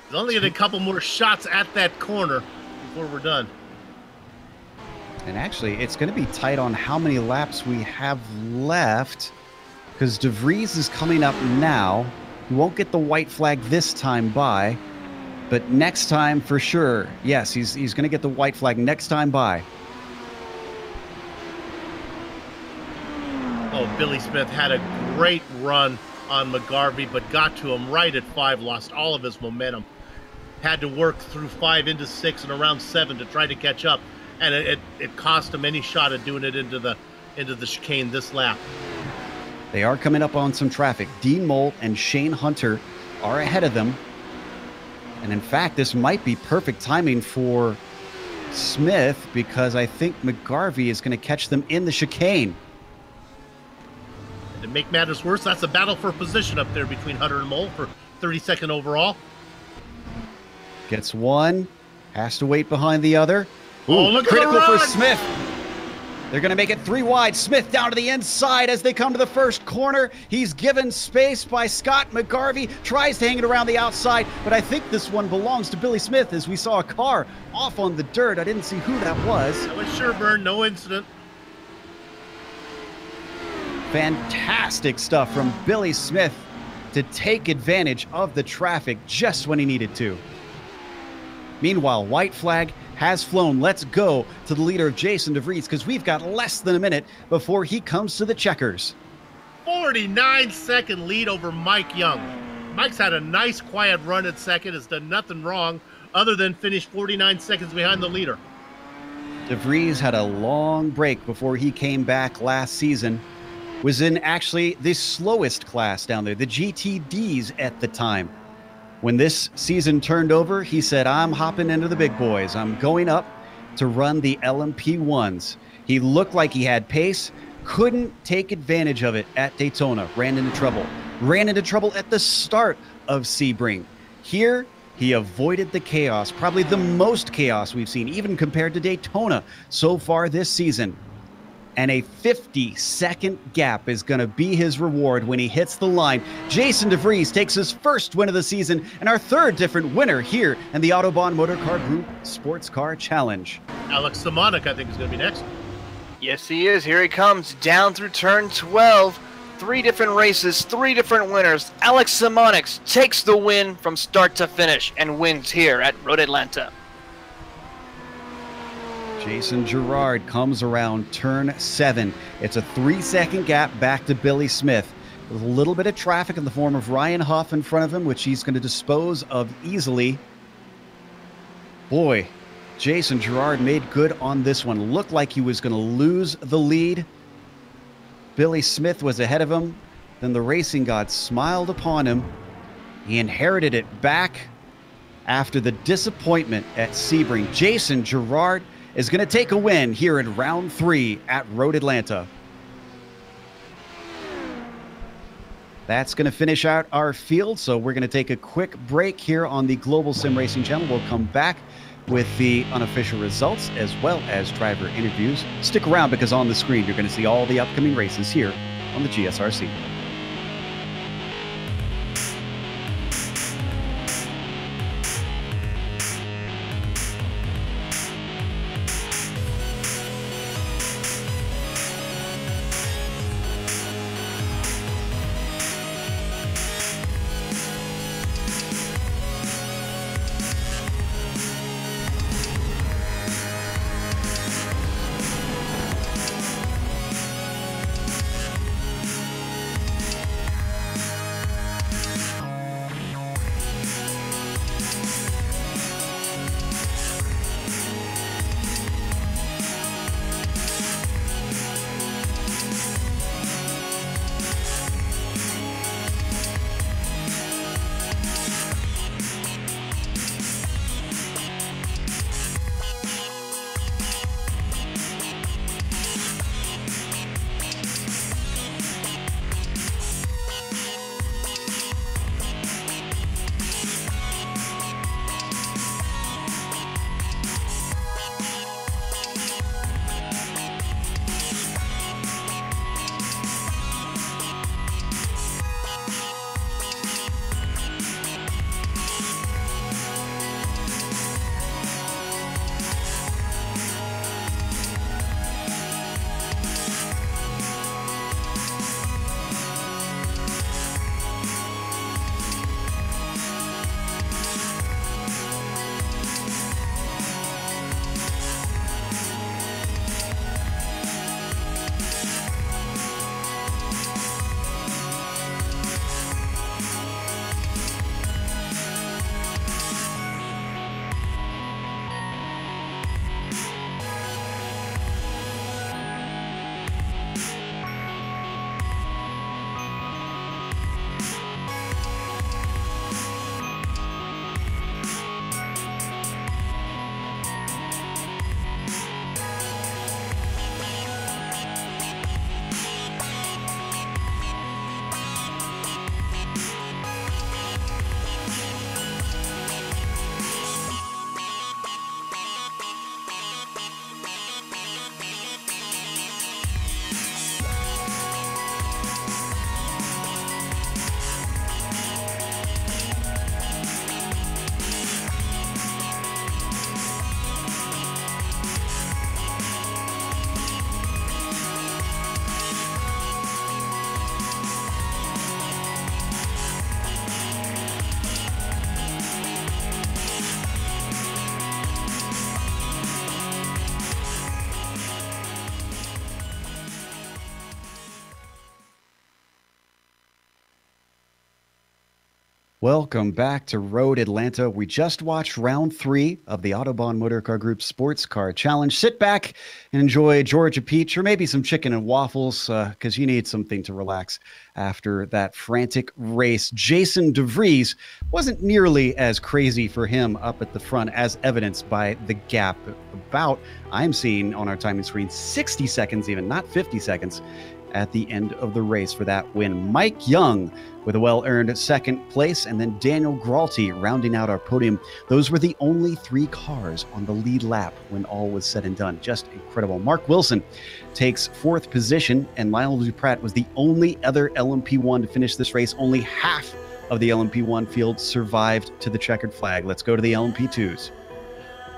He's only getting a couple more shots at that corner before we're done. And actually, it's going to be tight on how many laps we have left, because DeVries is coming up now. He won't get the white flag this time by, but next time for sure. Yes, he's going to get the white flag next time by. Oh, Billy Smith had a great run on McGarvey, but got to him right at 5, lost all of his momentum. Had to work through 5 into 6 and around 7 to try to catch up. And it cost him any shot at doing it into the chicane this lap. They are coming up on some traffic. Dean Moult and Shane Hunter are ahead of them. And in fact, this might be perfect timing for Smith, because I think McGarvey is going to catch them in the chicane. And to make matters worse, that's a battle for position up there between Hunter and Moult for 32nd overall. Gets one, has to wait behind the other. Oh, look at the critical for run! Smith. They're going to make it 3 wide. Smith down to the inside as they come to the first corner. He's given space by Scott McGarvey. Tries to hang it around the outside, but I think this one belongs to Billy Smith as we saw a car off on the dirt. I didn't see who that was. That was Sherburne, no incident. Fantastic stuff from Billy Smith to take advantage of the traffic just when he needed to. Meanwhile, white flag has flown. Let's go to the leader of Jason DeVries because we've got less than a minute before he comes to the checkers. 49-second lead over Mike Young. Mike's had a nice quiet run at second, has done nothing wrong other than finish 49 seconds behind the leader. DeVries had a long break before he came back last season. Was in actually the slowest class down there, the GTDs at the time. When this season turned over, he said, I'm hopping into the big boys. I'm going up to run the LMP1s. He looked like he had pace, couldn't take advantage of it at Daytona, ran into trouble. Ran into trouble at the start of Sebring. Here, he avoided the chaos, probably the most chaos we've seen, even compared to Daytona so far this season. And a 50-second gap is going to be his reward when he hits the line. Jason DeVries takes his first win of the season and our third different winner here in the Autobahn Motorcar Group Sports Car Challenge. Alex Simonik, I think, is going to be next. Yes, he is. Here he comes down through turn 12. 3 different races, 3 different winners. Alex Simonik takes the win from start to finish and wins here at Road Atlanta. Jason Gerard comes around turn 7. It's a 3-second gap back to Billy Smith. With a little bit of traffic in the form of Ryan Huff in front of him, which he's going to dispose of easily. Boy, Jason Gerard made good on this one. Looked like he was going to lose the lead. Billy Smith was ahead of him. Then the racing god smiled upon him. He inherited it back after the disappointment at Sebring. Jason Gerard is going to take a win here in round 3 at Road Atlanta. That's going to finish out our field, so we're going to take a quick break here on the Global SimRacing Channel. We'll come back with the unofficial results as well as driver interviews. Stick around because on the screen you're going to see all the upcoming races here on the GSRC. Welcome back to Road Atlanta. We just watched round 3 of the Autobahn Motorcar Group Sports Car Challenge. Sit back and enjoy Georgia Peach or maybe some chicken and waffles because you need something to relax after that frantic race. Jason DeVries wasn't nearly as crazy for him up at the front as evidenced by the gap. About, I'm seeing on our timing screen, 60 seconds even, not 50 seconds at the end of the race for that win. Mike Young with a well-earned second place, and then Daniel Gralty rounding out our podium. Those were the only 3 cars on the lead lap when all was said and done. Just incredible. Mark Wilson takes 4th position, and Lionel Duprat was the only other LMP1 to finish this race. Only half of the LMP1 field survived to the checkered flag. Let's go to the LMP2s.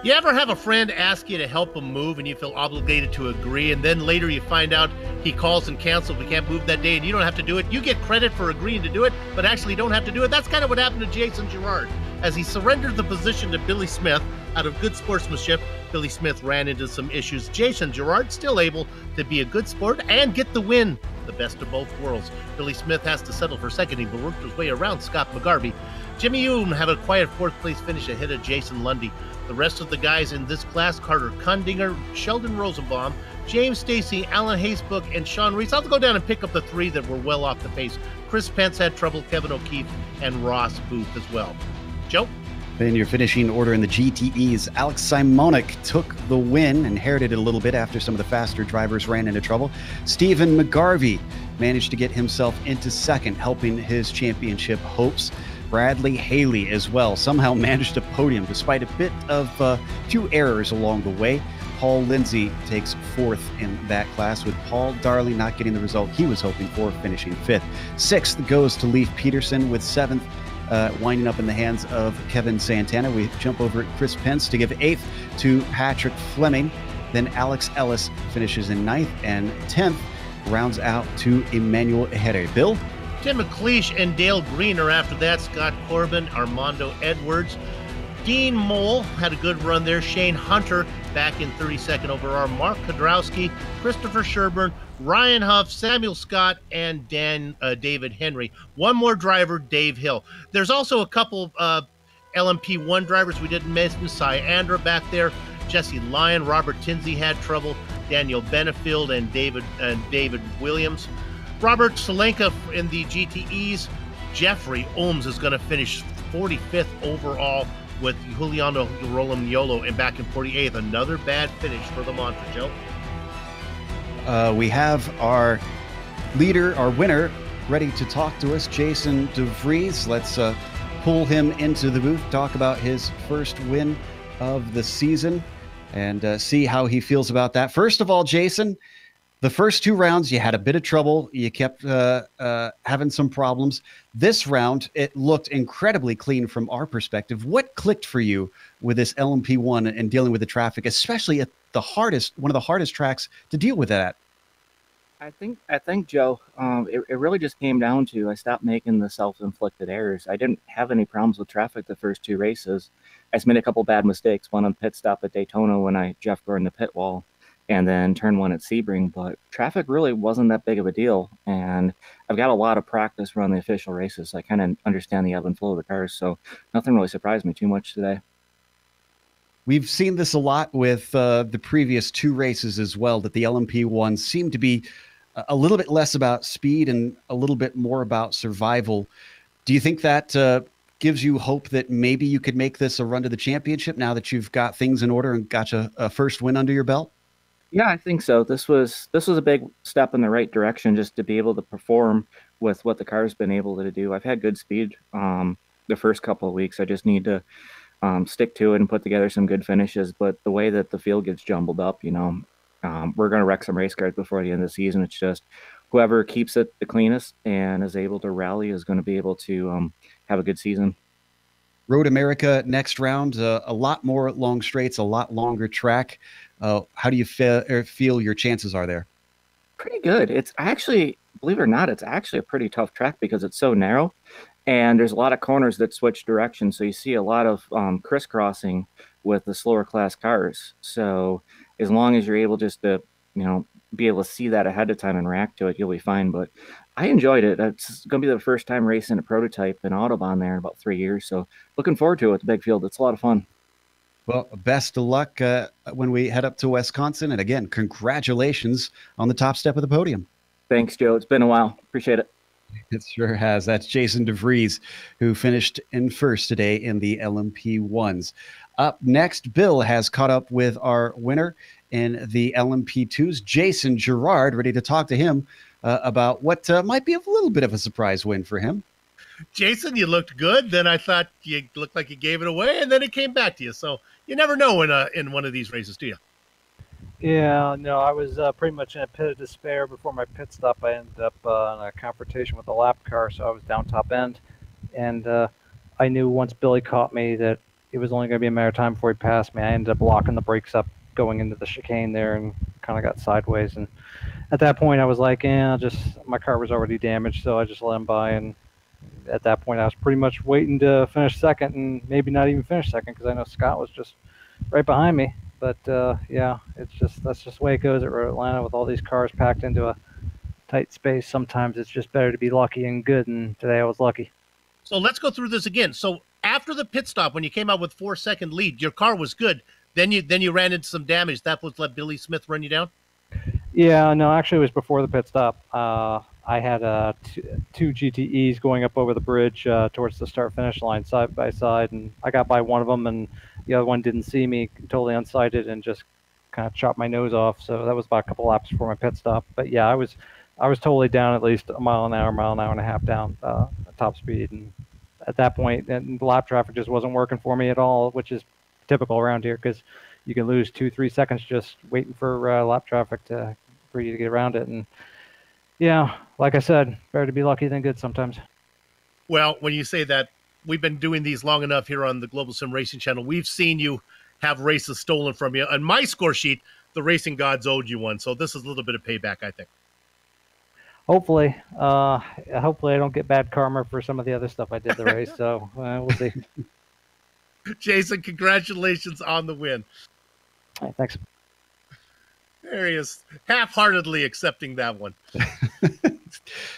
You ever have a friend ask you to help him move and you feel obligated to agree, and then later you find out he calls and cancels, we can't move that day, and you don't have to do it? You get credit for agreeing to do it, but actually don't have to do it. That's kind of what happened to Jason Girard. As he surrendered the position to Billy Smith out of good sportsmanship, Billy Smith ran into some issues. Jason Girard still able to be a good sport and get the win. The best of both worlds. Billy Smith has to settle for second. He worked his way around Scott McGarvey. Jimmy Yoon have a quiet 4th place finish ahead of Jason Lundy. The rest of the guys in this class, Carter Kundinger, Sheldon Rosenbaum, James Stacy, Alan Hasebook, and Sean Reese. I'll go down and pick up the 3 that were well off the pace. Chris Pence had trouble, Kevin O'Keefe, and Ross Booth as well. Joe? In your finishing order in the GTEs, Alex Simonik took the win, inherited it a little bit after some of the faster drivers ran into trouble. Stephen McGarvey managed to get himself into second, helping his championship hopes. Bradley Haley as well somehow managed a podium despite a bit of 2 errors along the way. Paul Lindsay takes 4th in that class, with Paul Darley not getting the result he was hoping for, finishing 5th. 6th goes to Leif Peterson, with 7th winding up in the hands of Kevin Santana. We jump over at Chris Pence to give 8th to Patrick Fleming. Then Alex Ellis finishes in 9th, and 10th rounds out to Emmanuel Ehere. Bill? Tim McLeish and Dale Green are after that. Scott Corbin, Armando Edwards. Dean Mole had a good run there. Shane Hunter back in 32nd overall. Mark Kodrowski, Christopher Sherburne, Ryan Huff, Samuel Scott, and David Henry. One more driver, Dave Hill. There's also a couple LMP1 drivers we didn't mention. Cy Andra back there. Jesse Lyon, Robert Tinsey had trouble. Daniel Benefield and David Williams. Robert Salenka in the GTEs. Jeffrey Ohms is going to finish 45th overall, with Juliano Rolamiolo and back in 48th. Another bad finish for the Mantra, Joe. We have our leader, our winner, ready to talk to us, Jason DeVries. Let's pull him into the booth, talk about his first win of the season, and see how he feels about that. First of all, Jason, the first 2 rounds, you had a bit of trouble. You kept having some problems. This round, it looked incredibly clean from our perspective. What clicked for you with this LMP1 and dealing with the traffic, especially at the hardest, one of the hardest tracks to deal with that? I think, Joe, it really just came down to I stopped making the self-inflicted errors. I didn't have any problems with traffic the first 2 races. I just made a couple bad mistakes. One on pit stop at Daytona when I Jeff Gordon the pit wall, and then turn 1 at Sebring, but traffic really wasn't that big of a deal. And I've got a lot of practice running the official races, so I kind of understand the ebb and flow of the cars, so nothing really surprised me too much today. We've seen this a lot with the previous 2 races as well, that the LMP1 seemed to be a little bit less about speed and a little bit more about survival. Do you think that gives you hope that maybe you could make this a run to the championship now that you've got things in order and got a first win under your belt? Yeah, I think so. This was a big step in the right direction, just to be able to perform with what the car's been able to do. I've had good speed the first couple of weeks. I just need to stick to it and put together some good finishes. But the way that the field gets jumbled up, we're going to wreck some race cars before the end of the season. It's just whoever keeps it the cleanest and is able to rally is going to be able to have a good season. Road America next round, a lot more long straights, a lot longer track. How do you feel your chances are there? Pretty good. It's actually, believe it or not, it's actually a pretty tough track because it's so narrow, and there's a lot of corners that switch directions. So you see a lot of crisscrossing with the slower class cars. So as long as you're able just to, be able to see that ahead of time and react to it, you'll be fine. But I enjoyed it. It's going to be the first time racing a prototype in Autobahn there in about 3 years. So looking forward to it with the big field. It's a lot of fun. Well, best of luck when we head up to Wisconsin. And again, congratulations on the top step of the podium. Thanks, Joe. It's been a while. Appreciate it. It sure has. That's Jason DeVries, who finished in first today in the LMP1s. Up next, Bill has caught up with our winner in the LMP2s, Jason Girard, ready to talk to him about what might be a little bit of a surprise win for him. Jason, you looked good. Then I thought you looked like you gave it away, and then it came back to you. So you never know in one of these races, do you? Yeah, no, I was pretty much in a pit of despair before my pit stop. I ended up in a confrontation with a lap car, so I was down top end. And I knew once Billy caught me that it was only going to be a matter of time before he passed me. I ended up locking the brakes up going into the chicane there and kind of got sideways. And at that point, I was like, my car was already damaged, so I just let him by. And at that point, I was pretty much waiting to finish second and maybe not even finish second because I know Scott was just right behind me. But yeah, that's just the way it goes at Road Atlanta with all these cars packed into a tight space. Sometimes it's just better to be lucky and good, and today I was lucky. So let's go through this again. So after the pit stop, when you came out with 4-second lead, your car was good. Then you ran into some damage. That was let Billy Smith run you down? Yeah, no, actually it was before the pit stop. I had two GTEs going up over the bridge towards the start-finish line side by side, and I got by one of them, and the other one didn't see me, totally unsighted, and just kind of chopped my nose off. So that was about a couple laps before my pit stop. But yeah, I was totally down at least a mile an hour and a half down at top speed, and at that point, and the lap traffic just wasn't working for me at all, which is typical around here because you can lose 2-3 seconds just waiting for lap traffic for you to get around it. And yeah, like I said, better to be lucky than good sometimes. Well, when you say that, we've been doing these long enough here on the Global Sim Racing Channel. We've seen you have races stolen from you. On my score sheet, the racing gods owed you one. So this is a little bit of payback, I think. Hopefully I don't get bad karma for some of the other stuff I did the race. So we'll see. Jason, congratulations on the win. Right, thanks. There he is, half-heartedly accepting that one.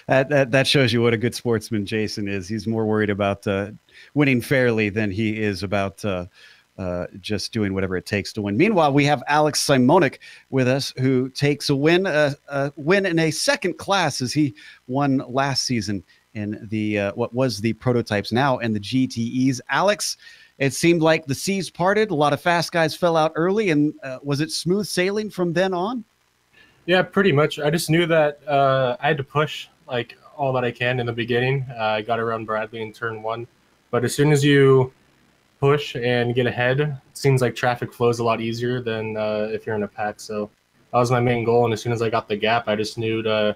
That shows you what a good sportsman Jason is. He's more worried about winning fairly than he is about just doing whatever it takes to win. Meanwhile, we have Alex Simonik with us, who takes a win in a second class as he won last season in the what was the prototypes, now in the GTEs. Alex, it seemed like the seas parted. A lot of fast guys fell out early, and was it smooth sailing from then on? Yeah, pretty much. I just knew that I had to push like all that I can in the beginning. I got around Bradley in turn 1, but as soon as you push and get ahead, it seems like traffic flows a lot easier than if you're in a pack. So that was my main goal, and as soon as I got the gap, I just knew to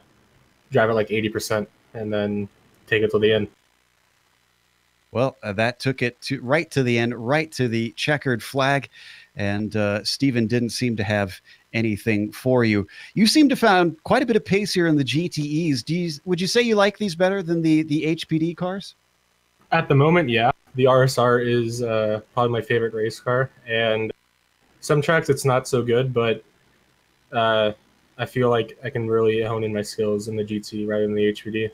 drive it like 80% and then take it till the end. Well, that took it right to the end, right to the checkered flag, and Steven didn't seem to have anything for you. You seem to found quite a bit of pace here in the GTEs. Would you say you like these better than the HPD cars? At the moment, yeah. The RSR is probably my favorite race car, and some tracks it's not so good, but I feel like I can really hone in my skills in the GT rather than the HPD.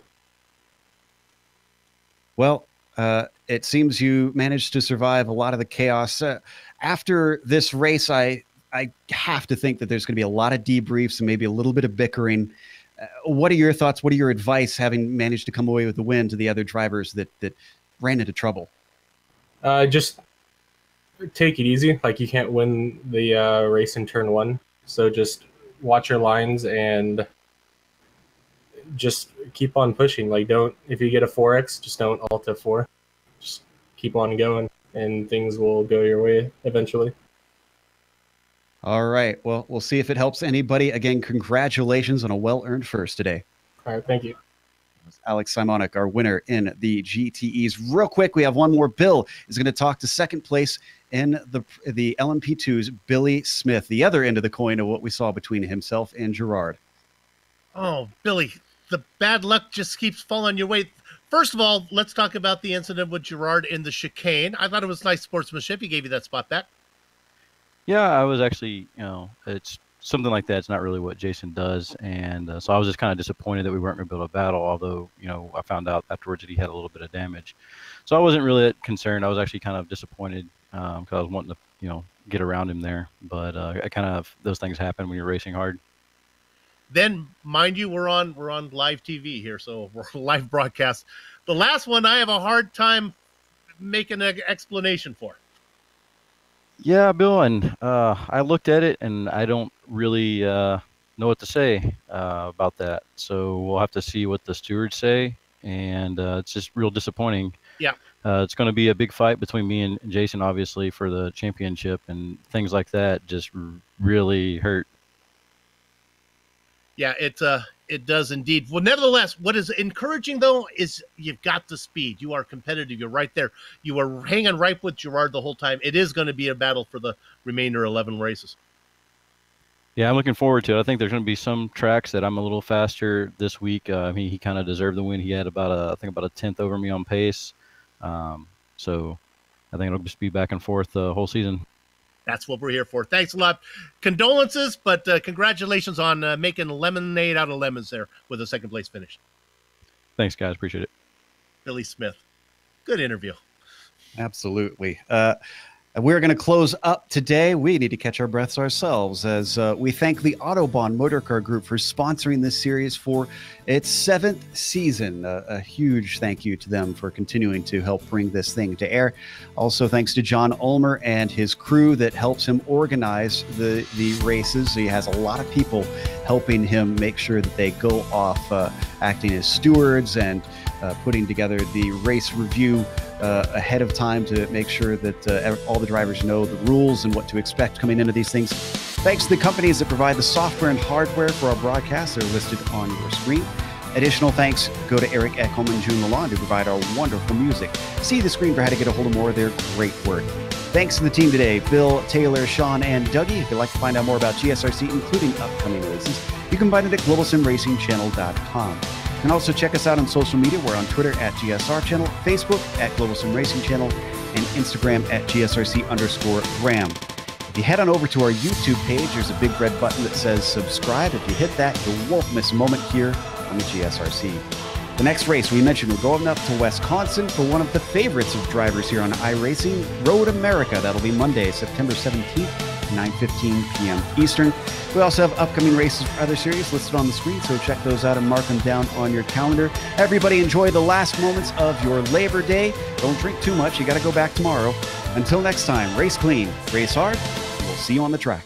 Well, it seems you managed to survive a lot of the chaos. After this race, I have to think that there's going to be a lot of debriefs and maybe a little bit of bickering. What are your thoughts? What are your advice, having managed to come away with the win, to the other drivers that ran into trouble? Just take it easy. Like, you can't win the race in turn 1. So just watch your lines and just keep on pushing. Like, if you get a 4X, just don't alt F4. Just keep on going and things will go your way eventually. All right. Well, we'll see if it helps anybody. Again, congratulations on a well-earned first today. All right. Thank you. Alex Simonik, our winner in the GTEs. Real quick, we have one more. Bill is going to talk to second place in the LMP2s, Billy Smith, the other end of the coin of what we saw between himself and Girard. Oh, Billy, the bad luck just keeps falling your way. First of all, let's talk about the incident with Girard in the chicane. I thought it was nice sportsmanship. He gave you that spot back. Yeah, I was actually, it's something like that's not really what Jason does. And so I was just kind of disappointed that we weren't going to build a battle, although, you know, I found out afterwards that he had a little bit of damage. So I wasn't really that concerned. I was actually kind of disappointed because I was wanting to, you know, get around him there. But I kind of, those things happen when you're racing hard. Then, mind you, we're on live TV here, so we're live broadcast. The last one I have a hard time making an explanation for. Yeah, Bill, and I looked at it, and I don't really know what to say about that. So we'll have to see what the stewards say, and it's just real disappointing. Yeah. It's going to be a big fight between me and Jason, obviously, for the championship, and things like that just really hurt. Yeah, it does indeed. Well, nevertheless, what is encouraging, though, is you've got the speed. You are competitive. You're right there. You are hanging right with Gerard the whole time. It is going to be a battle for the remainder 11 races. Yeah, I'm looking forward to it. I think there's going to be some tracks that I'm a little faster this week. I mean, he kind of deserved the win. He had about a tenth over me on pace. So I think it'll just be back and forth the whole season. That's what we're here for. Thanks a lot. Condolences, but congratulations on making lemonade out of lemons there with a second place finish. Thanks, guys. Appreciate it. Billy Smith. Good interview. Absolutely. We're going to close up today. We need to catch our breaths ourselves as we thank the Autobahn Motorcar Group for sponsoring this series for its 7th season. A huge thank you to them for continuing to help bring this thing to air. Also, thanks to John Ulmer and his crew that helps him organize the races. He has a lot of people helping him make sure that they go off acting as stewards and putting together the race review ahead of time to make sure that all the drivers know the rules and what to expect coming into these things. Thanks to the companies that provide the software and hardware for our broadcasts. They're listed on your screen. Additional thanks go to Eric Ekholm and June Lalonde to provide our wonderful music. See the screen for how to get a hold of more of their great work. Thanks to the team today, Bill, Taylor, Sean, and Dougie. If you'd like to find out more about GSRC, including upcoming races, you can find it at globalsimracingchannel.com. You can also check us out on social media. We're on Twitter at GSR Channel, Facebook at Global SimRacing Channel, and Instagram at GSRC_Graham. If you head on over to our YouTube page, there's a big red button that says subscribe. If you hit that, you won't miss a moment here on the GSRC. The next race we mentioned, we're going up to Wisconsin for one of the favorites of drivers here on iRacing, Road America. That'll be Monday, September 17th, 9:15 p.m. Eastern. We also have upcoming races for other series listed on the screen, so check those out and mark them down on your calendar. Everybody enjoy the last moments of your Labor Day. Don't drink too much. You got to go back tomorrow. Until next time, race clean, race hard, and we'll see you on the track.